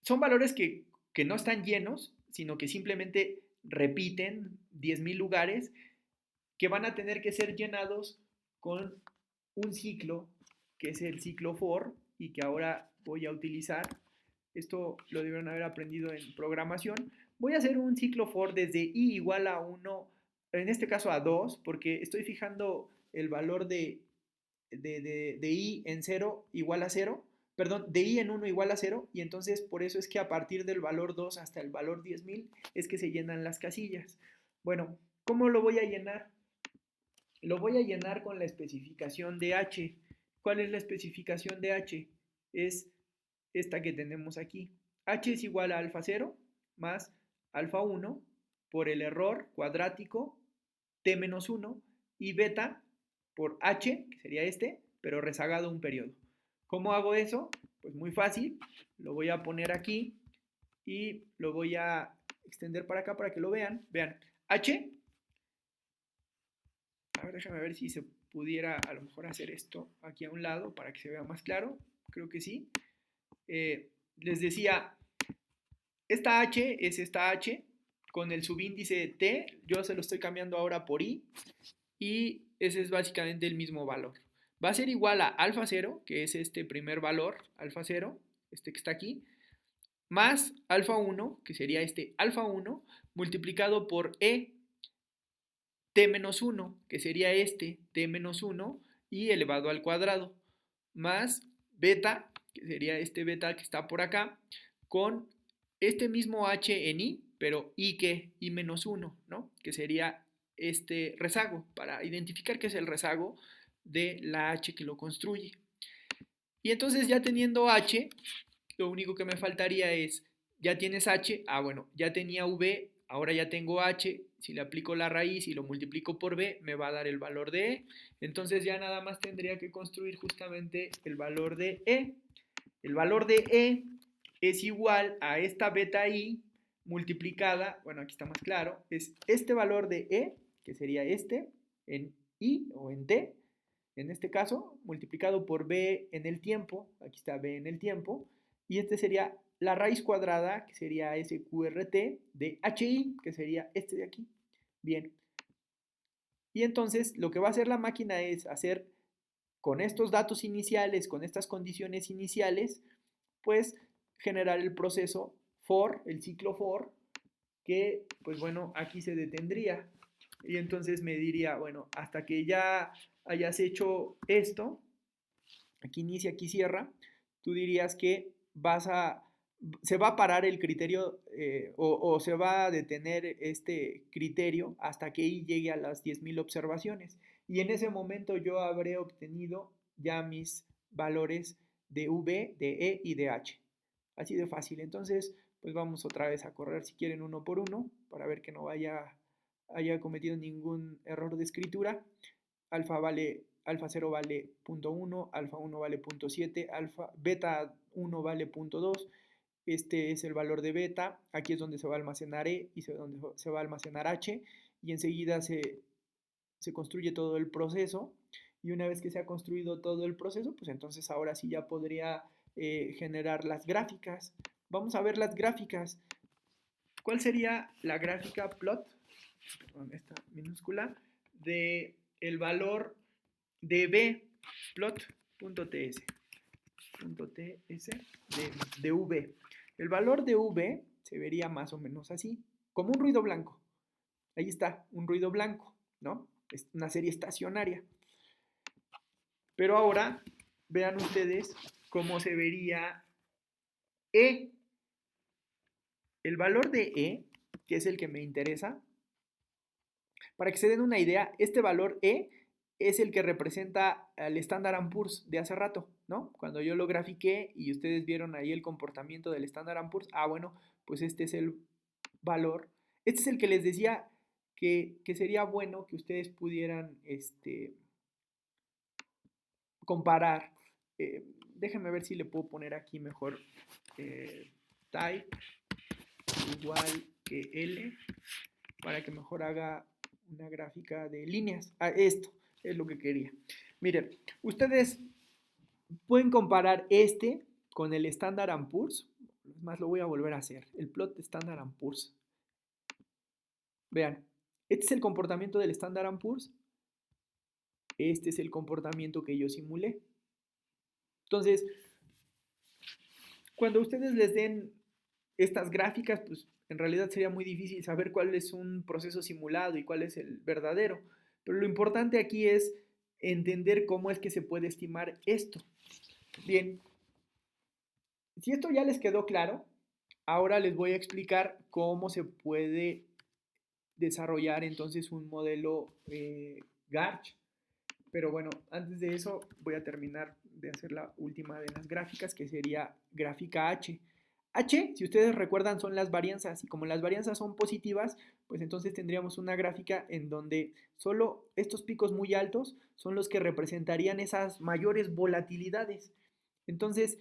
Son valores que no están llenos, sino que simplemente repiten 10.000 lugares que van a tener que ser llenados con un ciclo, que es el ciclo for, y que ahora voy a utilizar. Esto lo debieron haber aprendido en programación. Voy a hacer un ciclo for desde i igual a 1, en este caso a 2, porque estoy fijando el valor de i en 0 igual a 0, perdón, de i en 1 igual a 0, y entonces por eso es que a partir del valor 2 hasta el valor 10.000 es que se llenan las casillas. Bueno, ¿cómo lo voy a llenar? Lo voy a llenar con la especificación de H. ¿Cuál es la especificación de H? Es esta que tenemos aquí. H es igual a alfa 0 más alfa 1 por el error cuadrático t menos 1 y beta por H, que sería este, pero rezagado un periodo. ¿Cómo hago eso? Pues muy fácil. Lo voy a poner aquí y lo voy a extender para acá para que lo vean. Vean, H. A ver, déjame ver si se pudiera a lo mejor hacer esto aquí a un lado para que se vea más claro. creo que sí. Les decía, esta H es esta H con el subíndice T, yo se lo estoy cambiando ahora por I, y ese es básicamente el mismo valor. Va a ser igual a alfa 0, que es este primer valor, alfa 0, este que está aquí, más alfa 1, que sería este alfa 1, multiplicado por E, t menos 1, que sería este t menos 1, y elevado al cuadrado, más beta, que sería este beta que está por acá, con este mismo h en i, pero i que i menos 1, ¿no? Que sería este rezago, para identificar qué es el rezago de la h que lo construye. Y entonces ya teniendo h, lo único que me faltaría es, ya tienes h, bueno, ya tenía v, ahora ya tengo h, si le aplico la raíz y lo multiplico por b, me va a dar el valor de e, entonces ya nada más tendría que construir justamente el valor de e. El valor de e es igual a esta beta i multiplicada, bueno, aquí está más claro, es este valor de e, que sería este, en i o en t, en este caso, multiplicado por b en el tiempo, aquí está b en el tiempo, y este sería la raíz cuadrada, que sería SQRT, de HI, que sería este de aquí. Bien. Y entonces lo que va a hacer la máquina es hacer, con estos datos iniciales, con estas condiciones iniciales, pues generar el proceso for, el ciclo for, que pues bueno, aquí se detendría. Y entonces me diría, bueno, hasta que ya hayas hecho esto, aquí inicia, aquí cierra, tú dirías que se va a parar el criterio o se va a detener este criterio hasta que I llegue a las 10.000 observaciones. Y en ese momento yo habré obtenido ya mis valores de V, de E y de H. Así de fácil. Entonces, pues vamos otra vez a correr si quieren uno por uno para ver que no haya cometido ningún error de escritura. Alfa 0 vale 0.1, alfa 1 vale 0.7, beta 1 vale 0.2, este es el valor de beta, aquí es donde se va a almacenar E y donde se va a almacenar H, y enseguida se construye todo el proceso, y una vez que se ha construido todo el proceso, pues entonces ahora sí ya podría generar las gráficas. Vamos a ver las gráficas. ¿Cuál sería la gráfica plot? Perdón, esta minúscula, de el valor de b plot.ts de v. El valor de v se vería más o menos así, como un ruido blanco. Ahí está, un ruido blanco, ¿no? Es una serie estacionaria. Pero ahora vean ustedes cómo se vería e. El valor de e, que es el que me interesa, para que se den una idea, este valor e es el que representa al Standard & Poor's de hace rato, ¿no? Cuando yo lo grafiqué y ustedes vieron ahí el comportamiento del Standard & Poor's, bueno, pues este es el valor. Este es el que les decía que sería bueno que ustedes pudieran comparar. Déjenme ver si le puedo poner aquí mejor type igual que L para que mejor haga una gráfica de líneas. Esto es lo que quería. Miren, ustedes pueden comparar este con el Standard & Poor's. Es más, lo voy a volver a hacer. El plot de Standard & Poor's. Vean, este es el comportamiento del Standard & Poor's. Este es el comportamiento que yo simulé. Entonces, cuando ustedes les den estas gráficas, pues en realidad sería muy difícil saber cuál es un proceso simulado y cuál es el verdadero. Pero lo importante aquí es entender cómo es que se puede estimar esto. Bien, si esto ya les quedó claro, ahora les voy a explicar cómo se puede desarrollar entonces un modelo Garch. Pero bueno, antes de eso voy a terminar de hacer la última de las gráficas, que sería gráfica H. H, si ustedes recuerdan, son las varianzas, y como las varianzas son positivas, pues entonces tendríamos una gráfica en donde solo estos picos muy altos son los que representarían esas mayores volatilidades. Entonces,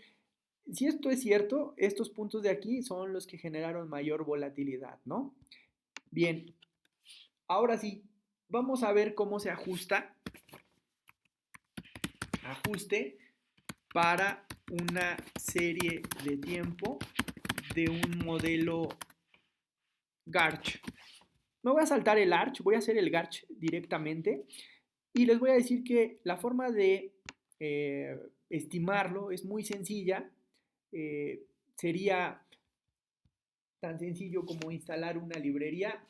si esto es cierto, estos puntos de aquí son los que generaron mayor volatilidad, ¿no? Bien, ahora sí, vamos a ver cómo se ajuste para una serie de tiempo de un modelo Garch. Me voy a saltar el arch, voy a hacer el Garch directamente y les voy a decir que la forma de estimarlo es muy sencilla. Sería tan sencillo como instalar una librería.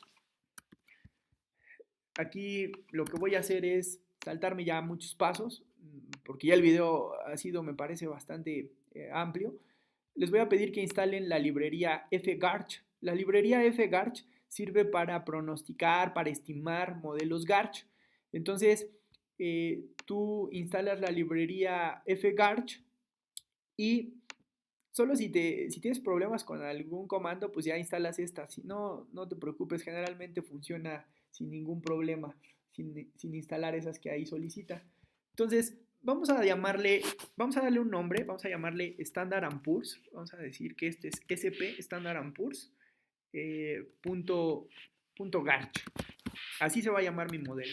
Aquí lo que voy a hacer es saltarme ya muchos pasos, porque ya el video ha sido, me parece, bastante amplio. Les voy a pedir que instalen la librería fgarch. La librería fgarch sirve para pronosticar, para estimar modelos Garch. Entonces, tú instalas la librería fgarch y solo si tienes problemas con algún comando, pues ya instalas esta. Si no, no te preocupes, generalmente funciona sin ningún problema, sin instalar esas que ahí solicita. Entonces, vamos a darle un nombre, vamos a llamarle Standard & Poor's. Vamos a decir que este es SP Standard & Poor's punto Garch. Así se va a llamar mi modelo.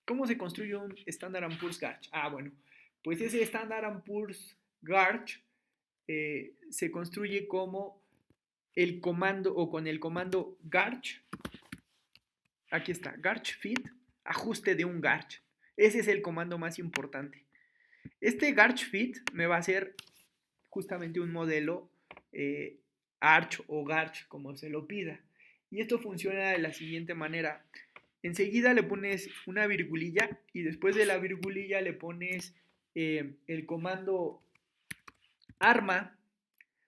¿Cómo se construye un Standard & Poor's Garch? Bueno, pues ese Standard & Poor's Garch se construye como el comando o con el comando Garch. Aquí está, Garch Fit, ajuste de un Garch. Ese es el comando más importante. Este Garch Fit me va a hacer justamente un modelo Arch o Garch, como se lo pida. Y esto funciona de la siguiente manera. Enseguida le pones una virgulilla y después de la virgulilla le pones el comando arma,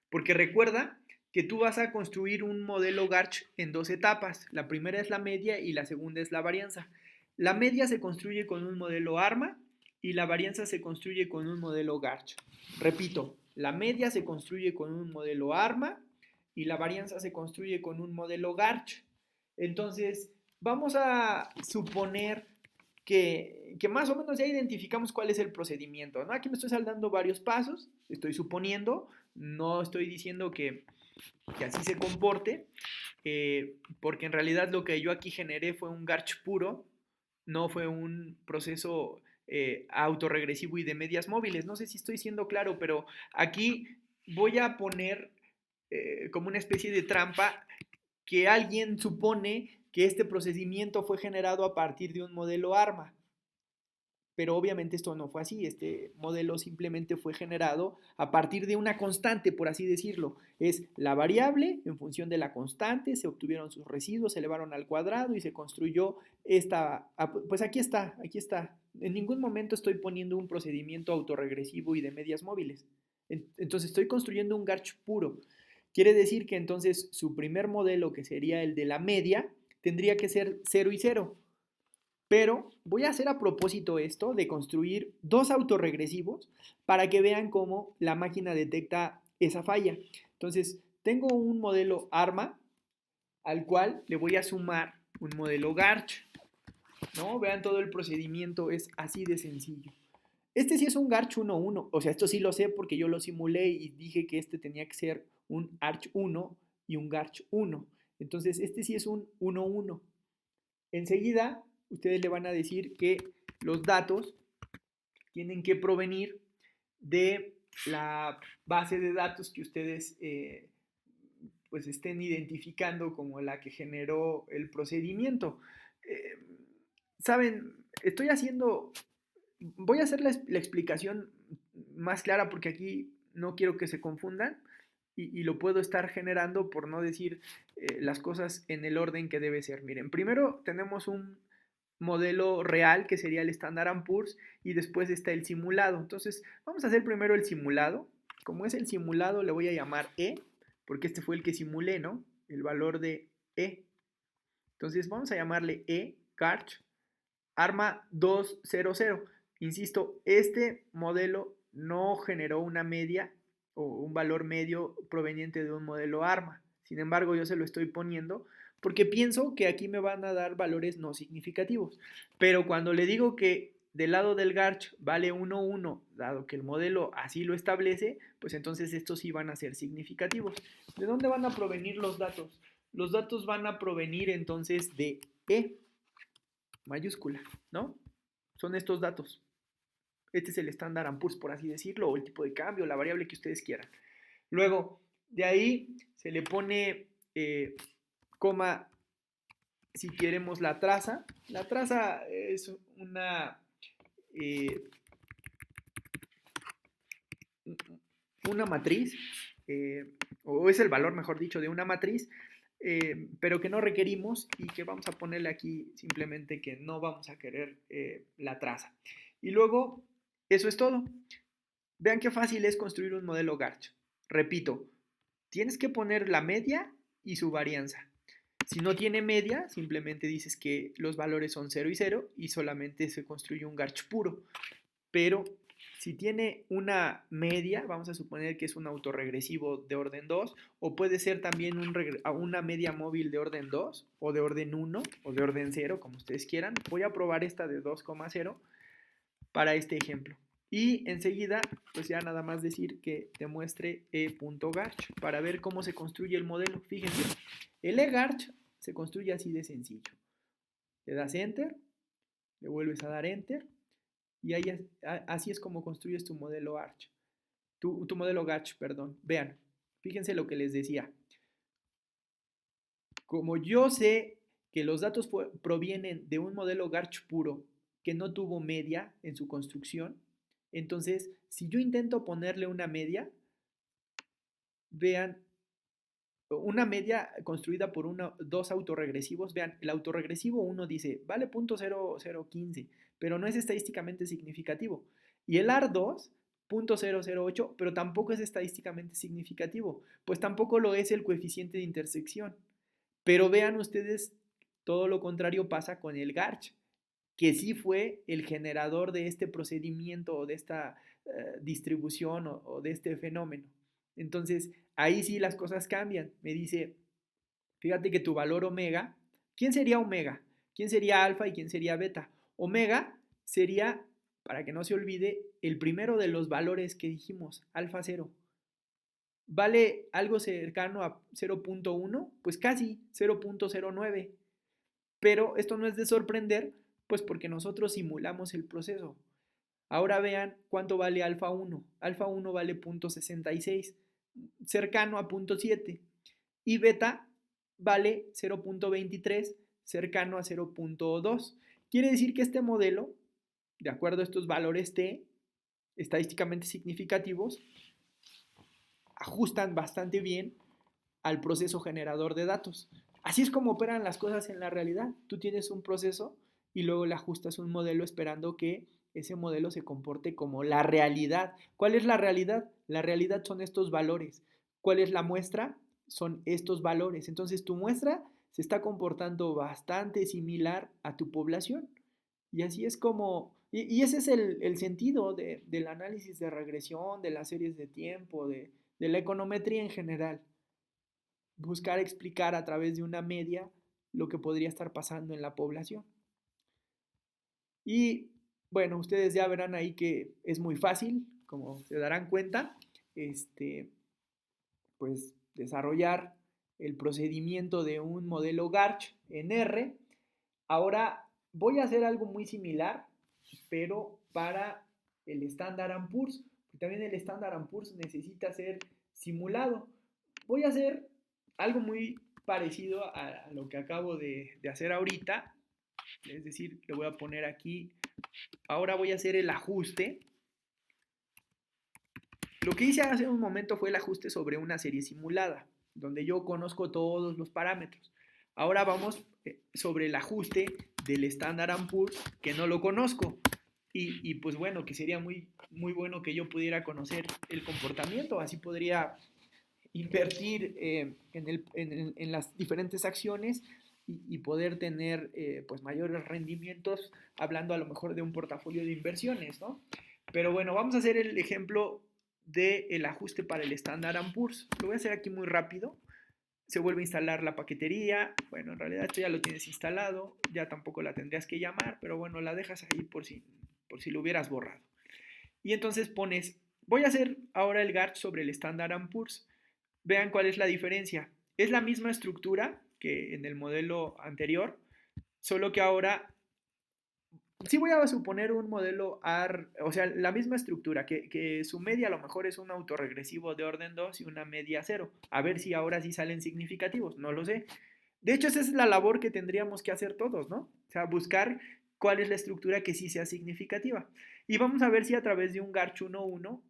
porque recuerda que tú vas a construir un modelo Garch en dos etapas. La primera es la media y la segunda es la varianza. La media se construye con un modelo arma y la varianza se construye con un modelo Garch. Repito, la media se construye con un modelo arma y la varianza se construye con un modelo Garch. Entonces, vamos a suponer que más o menos ya identificamos cuál es el procedimiento, ¿no? Aquí me estoy saltando varios pasos, estoy suponiendo, no estoy diciendo que así se comporte, porque en realidad lo que yo aquí generé fue un Garch puro, no fue un proceso autorregresivo y de medias móviles. No sé si estoy siendo claro, pero aquí voy a poner como una especie de trampa que alguien supone que este procedimiento fue generado a partir de un modelo ARMA. Pero obviamente esto no fue así, este modelo simplemente fue generado a partir de una constante, por así decirlo. Es la variable, en función de la constante, se obtuvieron sus residuos, se elevaron al cuadrado y se construyó esta, pues aquí está. En ningún momento estoy poniendo un procedimiento autorregresivo y de medias móviles. Entonces estoy construyendo un Garch puro. Quiere decir que entonces su primer modelo, que sería el de la media, tendría que ser 0 y 0. Pero voy a hacer a propósito esto de construir dos autorregresivos para que vean cómo la máquina detecta esa falla. Entonces, tengo un modelo ARMA al cual le voy a sumar un modelo Garch, ¿no? Vean, todo el procedimiento es así de sencillo. Este sí es un Garch 1.1, o sea, esto sí lo sé porque yo lo simulé y dije que este tenía que ser un Arch 1 y un Garch 1. Entonces, este sí es un 1.1. Enseguida, ustedes le van a decir que los datos tienen que provenir de la base de datos que ustedes pues estén identificando como la que generó el procedimiento. Saben, voy a hacer la explicación más clara porque aquí no quiero que se confundan y lo puedo estar generando por no decir las cosas en el orden que debe ser. Miren, primero tenemos un modelo real que sería el Standard & Poor's y después está el simulado. Entonces vamos a hacer primero el simulado. Como es el simulado le voy a llamar E porque este fue el que simulé, ¿no? El valor de E. Entonces vamos a llamarle E Garch ARMA 200. Insisto, este modelo no generó una media o un valor medio proveniente de un modelo ARMA. Sin embargo, yo se lo estoy poniendo porque pienso que aquí me van a dar valores no significativos. Pero cuando le digo que del lado del Garch vale 1,1, dado que el modelo así lo establece, pues entonces estos sí van a ser significativos. ¿De dónde van a provenir los datos? Los datos van a provenir entonces de E mayúscula, ¿no? Son estos datos. Este es el Standard & Poor's, por así decirlo, o el tipo de cambio, la variable que ustedes quieran. Luego, de ahí se le pone coma si queremos la traza. La traza es una matriz, o es el valor, mejor dicho, de una matriz, pero que no requerimos y que vamos a ponerle aquí simplemente que no vamos a querer la traza. Y luego, eso es todo. Vean qué fácil es construir un modelo Garch. Repito, tienes que poner la media y su varianza. Si no tiene media, simplemente dices que los valores son 0 y 0 y solamente se construye un Garch puro. Pero si tiene una media, vamos a suponer que es un autorregresivo de orden 2, o puede ser también una media móvil de orden 2, o de orden 1, o de orden 0, como ustedes quieran. Voy a probar esta de 2,0 para este ejemplo. Y enseguida, pues ya nada más decir que te muestre e.garch para ver cómo se construye el modelo. Fíjense, el eGarch se construye así de sencillo. Le das Enter, le vuelves a dar Enter, y ahí, así es como construyes tu modelo Arch. Tu modelo Garch, perdón. Vean, fíjense lo que les decía. Como yo sé que los datos provienen de un modelo Garch puro que no tuvo media en su construcción, entonces, si yo intento ponerle una media, vean, una media construida por dos autorregresivos, vean, el autorregresivo 1 dice, vale .0015, pero no es estadísticamente significativo. Y el AR2, .008, pero tampoco es estadísticamente significativo, pues tampoco lo es el coeficiente de intersección. Pero vean ustedes, todo lo contrario pasa con el Garch, que sí fue el generador de este procedimiento o de esta distribución o de este fenómeno. Entonces, ahí sí las cosas cambian. Me dice, fíjate que tu valor omega, ¿quién sería omega? ¿Quién sería alfa y quién sería beta? Omega sería, para que no se olvide, el primero de los valores que dijimos, alfa 0. ¿Vale algo cercano a 0.1? Pues casi 0.09. Pero esto no es de sorprender, pues porque nosotros simulamos el proceso. Ahora vean cuánto vale alfa 1. Alfa 1 vale 0.66, cercano a 0.7. Y beta vale 0.23, cercano a 0.2. Quiere decir que este modelo, de acuerdo a estos valores T, estadísticamente significativos, ajustan bastante bien al proceso generador de datos. Así es como operan las cosas en la realidad. Tú tienes un proceso y luego le ajustas un modelo esperando que ese modelo se comporte como la realidad. ¿Cuál es la realidad? La realidad son estos valores. ¿Cuál es la muestra? Son estos valores. Entonces tu muestra se está comportando bastante similar a tu población. Y así es como, y ese es el sentido del análisis de regresión, de las series de tiempo, de la econometría en general. Buscar explicar a través de una media lo que podría estar pasando en la población. Y bueno, ustedes ya verán ahí que es muy fácil, como se darán cuenta, pues desarrollar el procedimiento de un modelo Garch en R. Ahora voy a hacer algo muy similar, pero para el Standard & Poor's, porque también el Standard & Poor's necesita ser simulado. Voy a hacer algo muy parecido a lo que acabo de hacer ahorita, es decir, le voy a poner aquí, ahora voy a hacer el ajuste. Lo que hice hace un momento fue el ajuste sobre una serie simulada, donde yo conozco todos los parámetros. Ahora vamos sobre el ajuste del Standard & Poor's, que no lo conozco. Y pues bueno, que sería muy, muy bueno que yo pudiera conocer el comportamiento, así podría invertir en las diferentes acciones y poder tener pues mayores rendimientos, hablando a lo mejor de un portafolio de inversiones, ¿no? Pero bueno, vamos a hacer el ejemplo del ajuste para el Standard & Poor's. Lo voy a hacer aquí muy rápido. Se vuelve a instalar la paquetería. Bueno, en realidad esto ya lo tienes instalado, ya tampoco la tendrías que llamar, pero bueno, la dejas ahí por si lo hubieras borrado. Y entonces pones, voy a hacer ahora el Garch sobre el Standard & Poor's. Vean cuál es la diferencia. Es la misma estructura que en el modelo anterior, solo que ahora sí voy a suponer un modelo AR, o sea, la misma estructura, que su media a lo mejor es un autorregresivo de orden 2 y una media cero. A ver si ahora sí salen significativos, no lo sé. De hecho, esa es la labor que tendríamos que hacer todos, ¿no? O sea, buscar cuál es la estructura que sí sea significativa. Y vamos a ver si a través de un Garch 1.1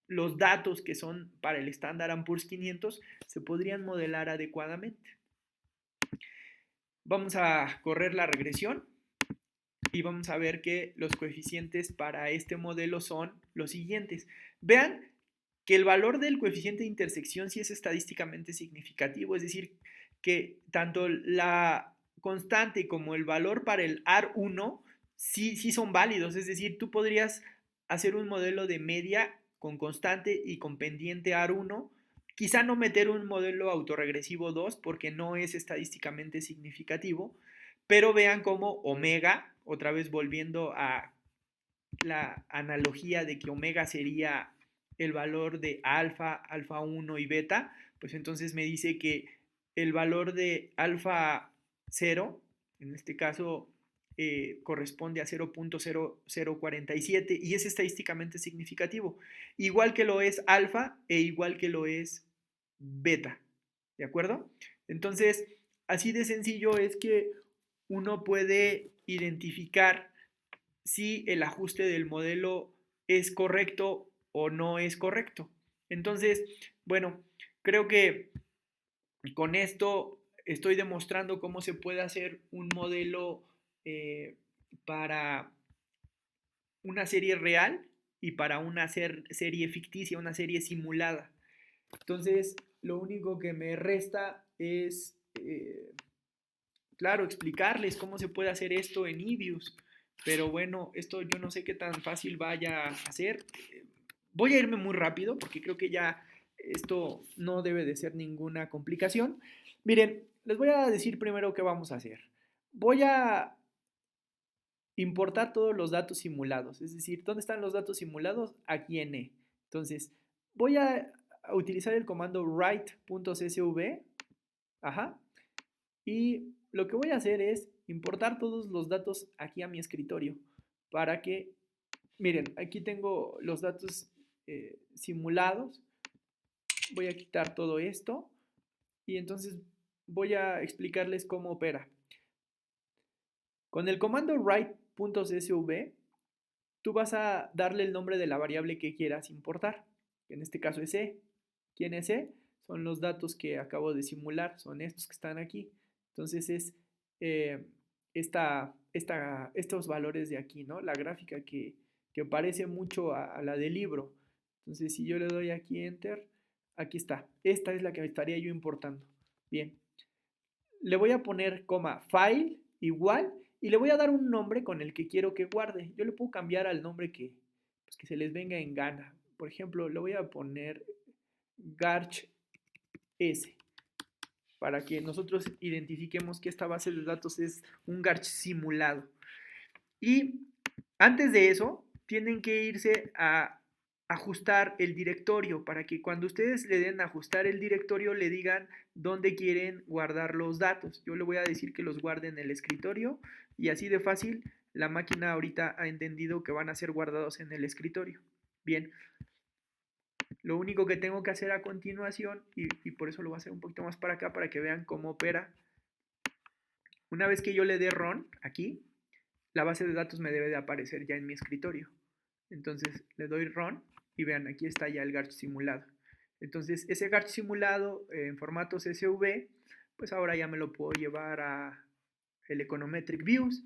los datos que son para el estándar Poor's 500 se podrían modelar adecuadamente. Vamos a correr la regresión y vamos a ver que los coeficientes para este modelo son los siguientes. Vean que el valor del coeficiente de intersección sí es estadísticamente significativo, es decir, que tanto la constante como el valor para el AR1 sí son válidos, es decir, tú podrías hacer un modelo de media con constante y con pendiente AR1, quizá no meter un modelo autorregresivo 2 porque no es estadísticamente significativo, pero vean cómo omega, otra vez volviendo a la analogía de que omega sería el valor de alfa, alfa 1 y beta, pues entonces me dice que el valor de alfa 0, en este caso corresponde a 0.0047 y es estadísticamente significativo, igual que lo es alfa e igual que lo es beta, ¿de acuerdo? Entonces, así de sencillo es que uno puede identificar si el ajuste del modelo es correcto o no es correcto. Entonces, bueno, creo que con esto estoy demostrando cómo se puede hacer un modelo para una serie real y para una serie ficticia, una serie simulada. Entonces, lo único que me resta es, claro, explicarles cómo se puede hacer esto en Ibius. Pero bueno, esto yo no sé qué tan fácil vaya a hacer. Voy a irme muy rápido porque creo que ya esto no debe de ser ninguna complicación. Miren, les voy a decir primero qué vamos a hacer. Voy a importar todos los datos simulados. Es decir, ¿dónde están los datos simulados? Aquí en E. Entonces, voy a utilizar el comando write.csv. Ajá. Y lo que voy a hacer es importar todos los datos aquí a mi escritorio para que, miren, aquí tengo los datos simulados. Voy a quitar todo esto y entonces voy a explicarles cómo opera. Con el comando write.csv, tú vas a darle el nombre de la variable que quieras importar. En este caso es E. ¿Quién es E? Son los datos que acabo de simular, son estos que están aquí. Entonces es estos valores de aquí, ¿no? La gráfica que parece mucho a la del libro. Entonces si yo le doy aquí Enter, aquí está. Esta es la que estaría yo importando. Bien. Le voy a poner coma file igual y le voy a dar un nombre con el que quiero que guarde. Yo le puedo cambiar al nombre pues, que se les venga en gana. Por ejemplo, le voy a poner Garch S para que nosotros identifiquemos que esta base de datos es un Garch simulado. Y antes de eso, tienen que irse a ajustar el directorio para que cuando ustedes le den a ajustar el directorio le digan dónde quieren guardar los datos. Yo le voy a decir que los guarde en el escritorio y así de fácil la máquina ahorita ha entendido que van a ser guardados en el escritorio. Bien, lo único que tengo que hacer a continuación, y por eso lo voy a hacer un poquito más para acá para que vean cómo opera. Una vez que yo le dé run aquí, la base de datos me debe de aparecer ya en mi escritorio. Entonces le doy run y vean, aquí está ya el Garch simulado. Entonces ese Garch simulado en formato CSV, pues ahora ya me lo puedo llevar a el Econometric Views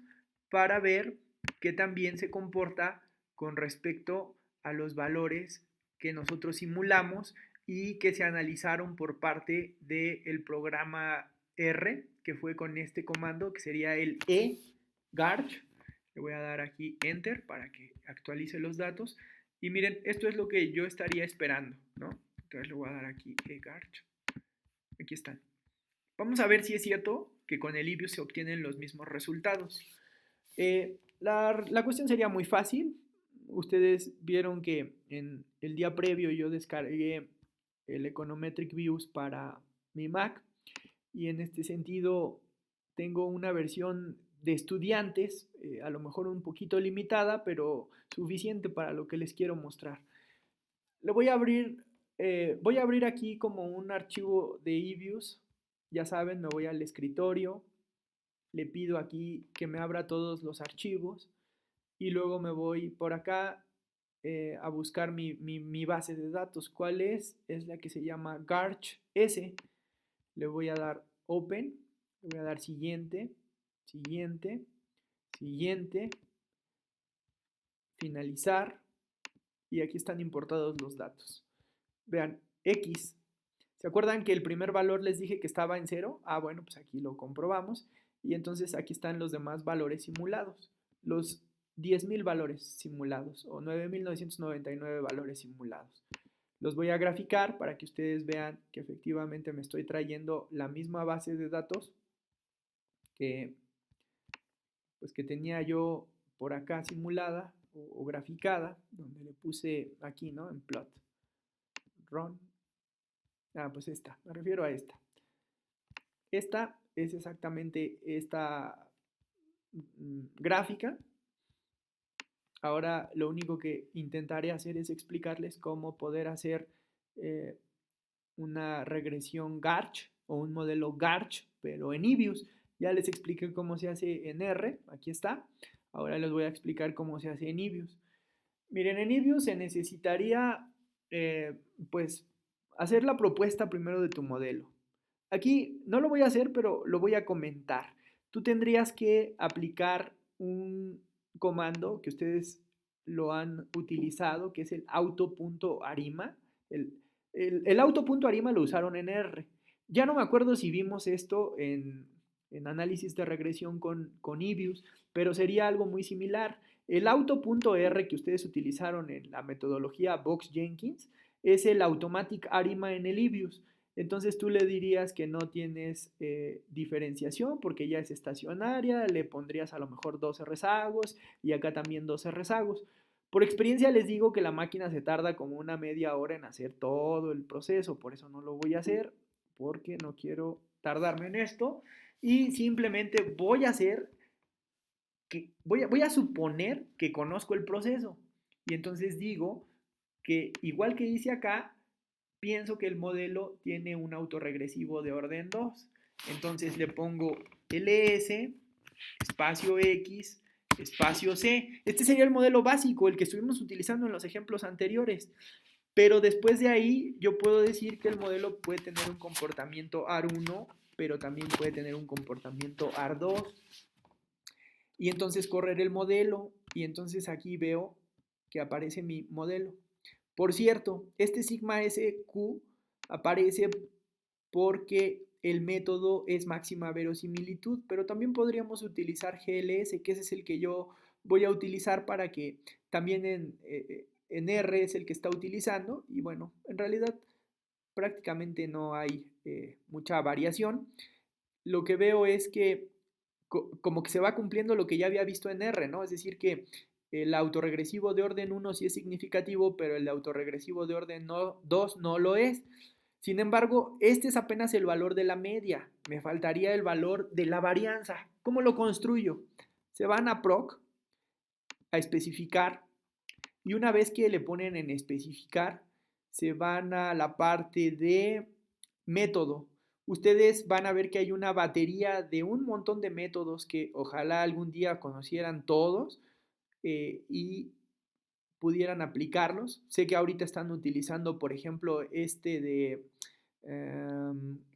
para ver qué también se comporta con respecto a los valores que nosotros simulamos y que se analizaron por parte del programa R, que fue con este comando, que sería el eGarch. Le voy a dar aquí Enter para que actualice los datos. Y miren, esto es lo que yo estaría esperando, ¿no? Entonces le voy a dar aquí eGarch. Aquí están. Vamos a ver si es cierto que con el Ibius se obtienen los mismos resultados. La cuestión sería muy fácil. Ustedes vieron que en el día previo yo descargué el Econometric Views para mi Mac y en este sentido tengo una versión de estudiantes, a lo mejor un poquito limitada, pero suficiente para lo que les quiero mostrar. Lo voy a abrir aquí como un archivo de eViews. Ya saben, me voy al escritorio, le pido aquí que me abra todos los archivos y luego me voy por acá a buscar mi base de datos. ¿Cuál es? Es la que se llama Garch S. Le voy a dar Open, le voy a dar Siguiente, Siguiente, Siguiente, Finalizar y aquí están importados los datos. Vean, X. ¿Se acuerdan que el primer valor les dije que estaba en 0? Ah, bueno, pues aquí lo comprobamos. Y entonces aquí están los demás valores simulados. Los 10.000 valores simulados o 9.999 valores simulados. Los voy a graficar para que ustedes vean que efectivamente me estoy trayendo la misma base de datos que, pues, que tenía yo por acá simulada o graficada, donde le puse aquí, ¿no? En plot. Run. Ah, pues esta, me refiero a esta. Esta es exactamente esta gráfica. Ahora lo único que intentaré hacer es explicarles cómo poder hacer una regresión Garch o un modelo Garch, pero en eViews. Ya les expliqué cómo se hace en R, aquí está. Ahora les voy a explicar cómo se hace en eViews. Miren, en eViews se necesitaría, pues, hacer la propuesta primero de tu modelo. Aquí no lo voy a hacer, pero lo voy a comentar. Tú tendrías que aplicar un comando que ustedes lo han utilizado, que es el auto.arima. El auto.arima lo usaron en R. Ya no me acuerdo si vimos esto en análisis de regresión con eViews, pero sería algo muy similar. El auto.r que ustedes utilizaron en la metodología Box-Jenkins es el automatic arima en el eViews. Entonces tú le dirías que no tienes diferenciación porque ya es estacionaria, le pondrías a lo mejor 12 rezagos y acá también 12 rezagos. Por experiencia les digo que la máquina se tarda como una media hora en hacer todo el proceso, por eso no lo voy a hacer, porque no quiero tardarme en esto y simplemente voy a hacer que voy a suponer que conozco el proceso y entonces digo que igual que hice acá, pienso que el modelo tiene un autorregresivo de orden 2. Entonces le pongo ls, espacio x, espacio c. Este sería el modelo básico, el que estuvimos utilizando en los ejemplos anteriores. Pero después de ahí yo puedo decir que el modelo puede tener un comportamiento AR1, pero también puede tener un comportamiento AR2. Y entonces correr el modelo y entonces aquí veo que aparece mi modelo. Por cierto, este sigma SQ aparece porque el método es máxima verosimilitud, pero también podríamos utilizar GLS, que ese es el que yo voy a utilizar para que también en R es el que está utilizando y bueno, en realidad prácticamente no hay mucha variación. Lo que veo es que como que se va cumpliendo lo que ya había visto en R, ¿no? Es decir, que el autorregresivo de orden 1 sí es significativo, pero el autorregresivo de orden 2 no lo es. Sin embargo, este es apenas el valor de la media. Me faltaría el valor de la varianza. ¿Cómo lo construyo? Se van a proc, a especificar, y una vez que le ponen en especificar, se van a la parte de método. Ustedes van a ver que hay una batería de un montón de métodos que ojalá algún día conocieran todos y pudieran aplicarlos. Sé que ahorita están utilizando, por ejemplo, este de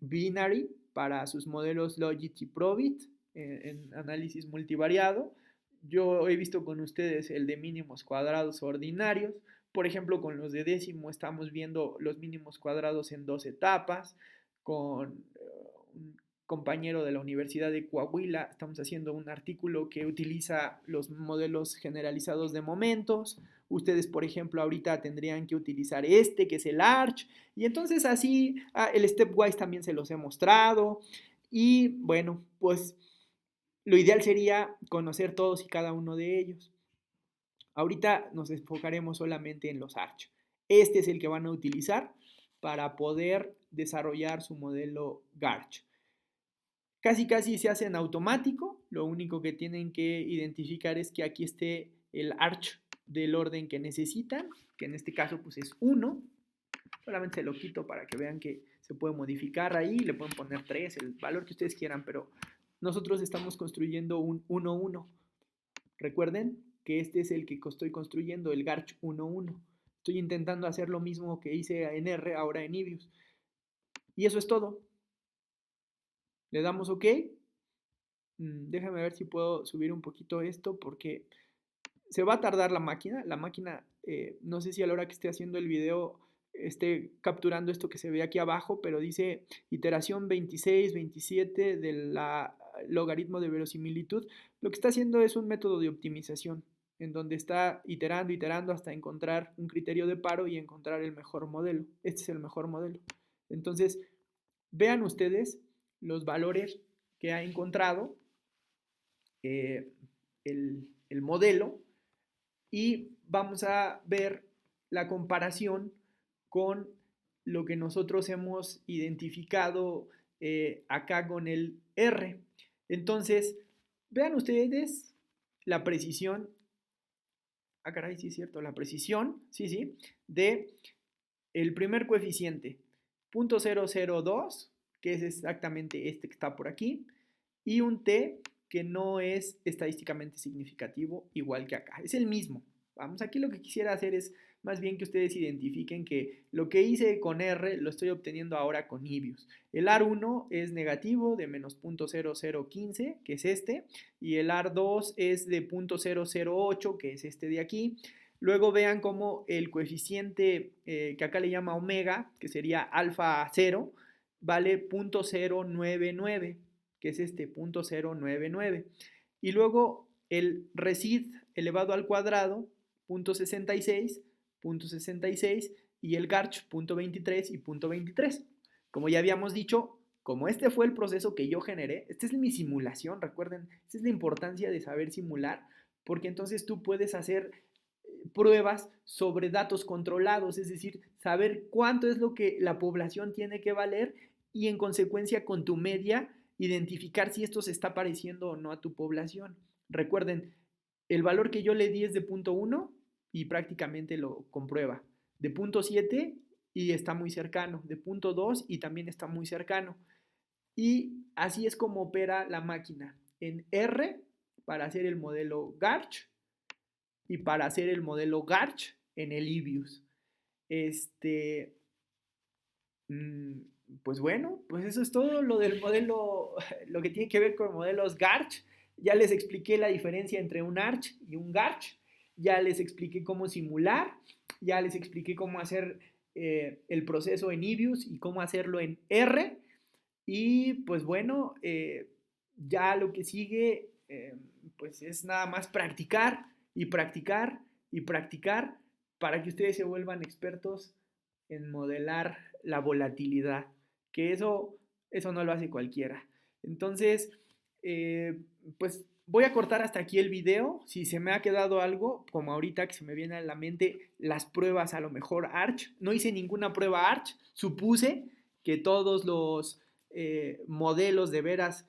Binary para sus modelos Logit y Probit en análisis multivariado. Yo he visto con ustedes el de mínimos cuadrados ordinarios. Por ejemplo, con los de décimo estamos viendo los mínimos cuadrados en 2 etapas. Con un compañero de la Universidad de Coahuila estamos haciendo un artículo que utiliza los modelos generalizados de momentos. Ustedes, por ejemplo, ahorita tendrían que utilizar este, que es el Arch. Y entonces así, el Stepwise también se los he mostrado. Y bueno, pues lo ideal sería conocer todos y cada uno de ellos. Ahorita nos enfocaremos solamente en los Arch. Este es el que van a utilizar para poder desarrollar su modelo Garch. Casi se hace en automático. Lo único que tienen que identificar es que aquí esté el arch del orden que necesitan, que en este caso pues es 1. Solamente se lo quito para que vean que se puede modificar ahí, le pueden poner 3, el valor que ustedes quieran, pero nosotros estamos construyendo un 1, 1. Recuerden que este es el que estoy construyendo, el Garch 1, 1. Estoy intentando hacer lo mismo que hice en R, ahora en Ibius. Y eso es todo. Le damos OK. Déjame ver si puedo subir un poquito esto porque se va a tardar la máquina. La máquina, no sé si a la hora que esté haciendo el video esté capturando esto que se ve aquí abajo, pero dice iteración 26, 27 del logaritmo de verosimilitud. Lo que está haciendo es un método de optimización en donde está iterando hasta encontrar un criterio de paro y encontrar el mejor modelo. Este es el mejor modelo. Entonces, vean ustedes los valores que ha encontrado el modelo y vamos a ver la comparación con lo que nosotros hemos identificado acá con el R. Entonces, vean ustedes la precisión, caray, sí es cierto, la precisión, sí, de el primer coeficiente, 0.002, que es exactamente este que está por aquí, y un t que no es estadísticamente significativo igual que acá. Es el mismo. Vamos, aquí lo que quisiera hacer es más bien que ustedes identifiquen que lo que hice con R lo estoy obteniendo ahora con Ibius. El AR1 es negativo de menos 0.0015, que es este, y el AR2 es de 0.008, que es este de aquí. Luego vean cómo el coeficiente que acá le llama omega, que sería alfa 0, vale 0.099, que es este 0.099. Y luego el resid elevado al cuadrado, 0.66, 0.66, y el Garch, 0.23 y 0.23. Como ya habíamos dicho, como este fue el proceso que yo generé, esta es mi simulación, recuerden, esta es la importancia de saber simular, porque entonces tú puedes hacer pruebas sobre datos controlados, es decir, saber cuánto es lo que la población tiene que valer y en consecuencia con tu media identificar si esto se está pareciendo o no a tu población. Recuerden, el valor que yo le di es de 0.1 y prácticamente lo comprueba. De 0.7 y está muy cercano. De 0.2 y también está muy cercano. Y así es como opera la máquina. En R para hacer el modelo Garch y para hacer el modelo Garch en el Ibius. Pues bueno, pues eso es todo lo del modelo, lo que tiene que ver con modelos Garch. Ya les expliqué la diferencia entre un Arch y un Garch. Ya les expliqué cómo simular. Ya les expliqué cómo hacer el proceso en Ibius y cómo hacerlo en R. Y pues bueno, ya lo que sigue pues es nada más practicar y practicar y practicar para que ustedes se vuelvan expertos en modelar la volatilidad, que eso no lo hace cualquiera. Entonces, pues voy a cortar hasta aquí el video. Si se me ha quedado algo, como ahorita que se me viene a la mente las pruebas, a lo mejor Arch. No hice ninguna prueba Arch, supuse que todos los modelos de veras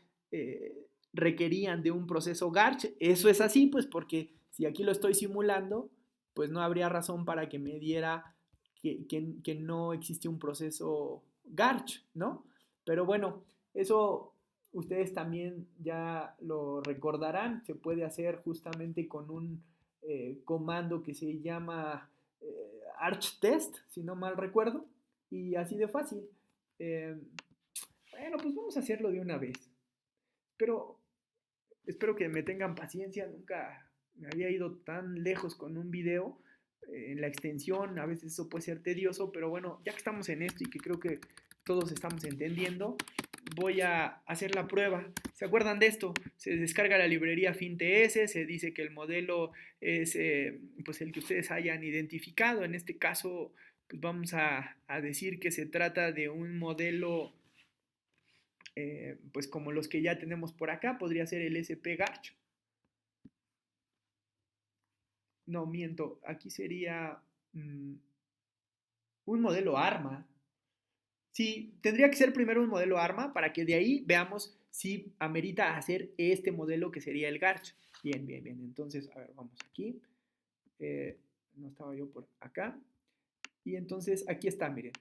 requerían de un proceso Garch. Eso es así, pues porque si aquí lo estoy simulando, pues no habría razón para que me diera que no existe un proceso Garch, ¿no? Pero bueno, eso ustedes también ya lo recordarán, se puede hacer justamente con un comando que se llama ArchTest, si no mal recuerdo, y así de fácil. Bueno, pues vamos a hacerlo de una vez. Pero espero que me tengan paciencia, nunca me había ido tan lejos con un video en la extensión, a veces eso puede ser tedioso, pero bueno, ya que estamos en esto y que creo que todos estamos entendiendo, voy a hacer la prueba. ¿Se acuerdan de esto? Se descarga la librería FinTS, se dice que el modelo es pues el que ustedes hayan identificado. En este caso, pues vamos a decir que se trata de un modelo pues como los que ya tenemos por acá, podría ser el SP Garch. No, miento, aquí sería un modelo ARMA. Sí, tendría que ser primero un modelo ARMA para que de ahí veamos si amerita hacer este modelo que sería el GARCH. Bien, bien, bien. Entonces, a ver, vamos aquí. No estaba yo por acá. Y entonces aquí está, miren.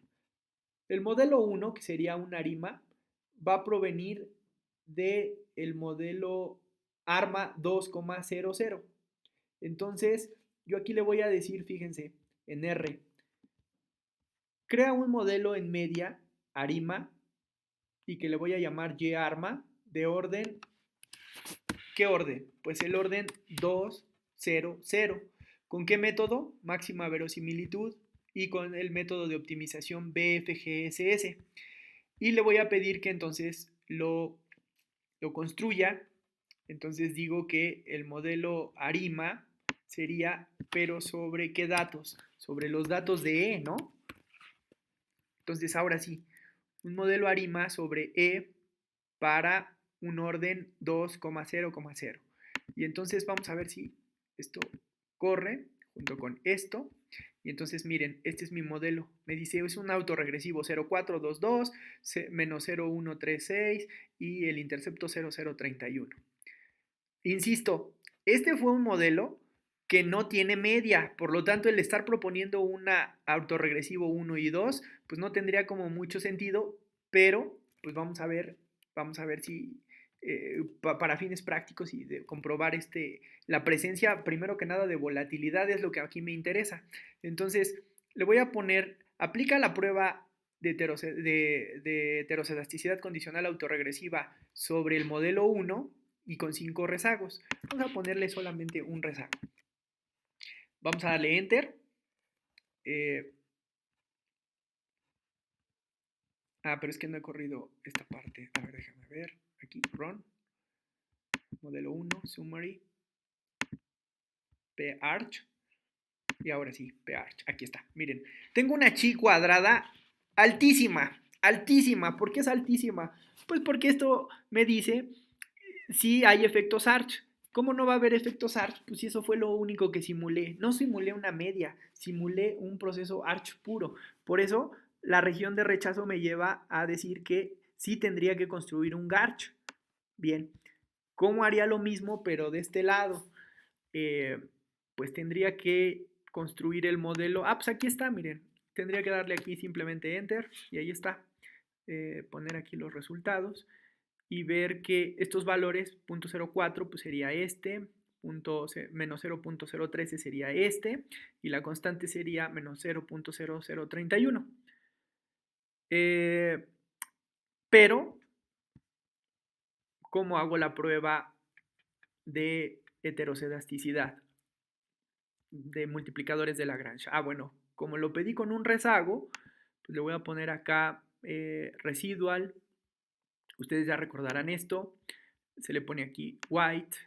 El modelo 1, que sería un ARIMA, va a provenir del modelo ARMA 2,00. Entonces, yo aquí le voy a decir, fíjense, en R, crea un modelo en media ARIMA y que le voy a llamar YARMA de orden, ¿qué orden? Pues el orden 2, 0, 0. ¿Con qué método? Máxima verosimilitud y con el método de optimización BFGSS. Y le voy a pedir que entonces lo construya. Entonces digo que el modelo ARIMA sería, pero ¿sobre qué datos? Sobre los datos de E, ¿no? Entonces ahora sí, un modelo ARIMA sobre E para un orden 2,0,0. Y entonces vamos a ver si esto corre junto con esto. Y entonces miren, este es mi modelo. Me dice, es un autorregresivo 0422 menos 0136 y el intercepto 0031. Insisto, este fue un modelo que no tiene media, por lo tanto el estar proponiendo una autorregresivo 1 y 2, pues no tendría como mucho sentido, pero pues vamos a ver si para fines prácticos y de comprobar la presencia, primero que nada, de volatilidad es lo que aquí me interesa. Entonces, le voy a poner, aplica la prueba de heterocelasticidad condicional autorregresiva sobre el modelo 1 y con 5 rezagos. Vamos a ponerle solamente un rezago. Vamos a darle Enter. Pero es que no he corrido esta parte. A ver, déjame ver. Aquí, Run. Modelo 1, Summary. P-Arch. Y ahora sí, P-Arch. Aquí está. Miren, tengo una chi cuadrada altísima. Altísima. ¿Por qué es altísima? Pues porque esto me dice si hay efectos Arch. ¿Cómo no va a haber efectos Arch? Pues si eso fue lo único que simulé. No simulé una media, simulé un proceso Arch puro. Por eso la región de rechazo me lleva a decir que sí tendría que construir un Garch. Bien, ¿cómo haría lo mismo pero de este lado? Pues tendría que construir el modelo. Pues aquí está, miren. Tendría que darle aquí simplemente Enter y ahí está. Poner aquí los resultados y ver que estos valores, 0.04, pues sería este, menos 0.013 sería este, y la constante sería menos 0.0031. Pero, ¿cómo hago la prueba de heteroscedasticidad de multiplicadores de Lagrange? Bueno, como lo pedí con un rezago, pues le voy a poner acá residual. Ustedes ya recordarán esto. Se le pone aquí white.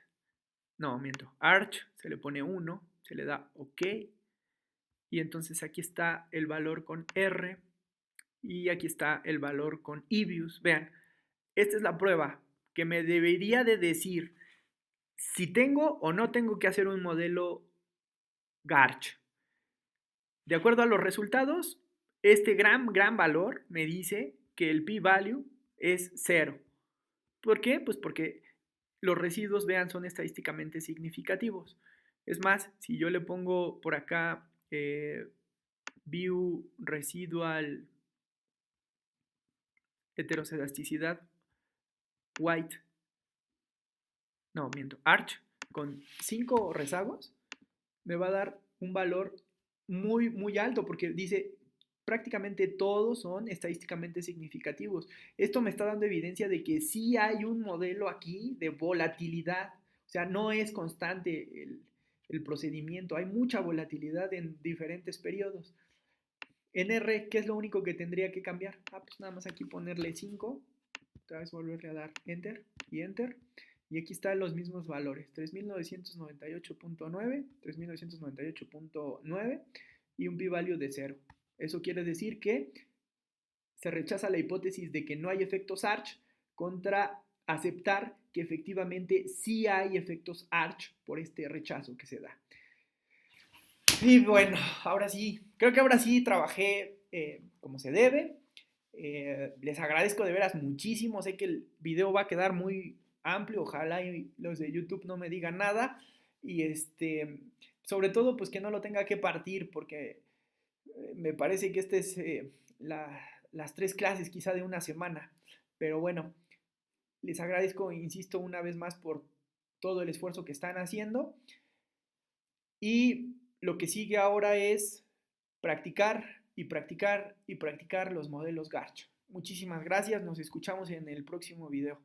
No, miento. Arch, se le pone 1, se le da OK. Y entonces aquí está el valor con R. Y aquí está el valor con Ibius. Vean, esta es la prueba que me debería de decir si tengo o no tengo que hacer un modelo Garch. De acuerdo a los resultados, este gran valor me dice que el p-value es 0. ¿Por qué? Pues porque los residuos, vean, son estadísticamente significativos. Es más, si yo le pongo por acá view residual heteroscedasticidad white, no, miento, arch, con 5 rezagos, me va a dar un valor muy, muy alto, porque dice prácticamente todos son estadísticamente significativos. Esto me está dando evidencia de que sí hay un modelo aquí de volatilidad. O sea, no es constante el procedimiento. Hay mucha volatilidad en diferentes periodos. En R, ¿qué es lo único que tendría que cambiar? Pues nada más aquí ponerle 5. Otra vez volverle a dar Enter y Enter. Y aquí están los mismos valores. 3998.9, 3998.9 y un p-value de 0. Eso quiere decir que se rechaza la hipótesis de que no hay efectos Arch contra aceptar que efectivamente sí hay efectos Arch por este rechazo que se da. Y bueno, ahora sí, creo que ahora sí trabajé como se debe. Les agradezco de veras muchísimo. Sé que el video va a quedar muy amplio. Ojalá y los de YouTube no me digan nada. Y sobre todo, pues que no lo tenga que partir, porque me parece que este es las 3 clases quizá de una semana. Pero bueno, les agradezco, insisto, una vez más por todo el esfuerzo que están haciendo. Y lo que sigue ahora es practicar y practicar y practicar los modelos Garch. Muchísimas gracias, nos escuchamos en el próximo video.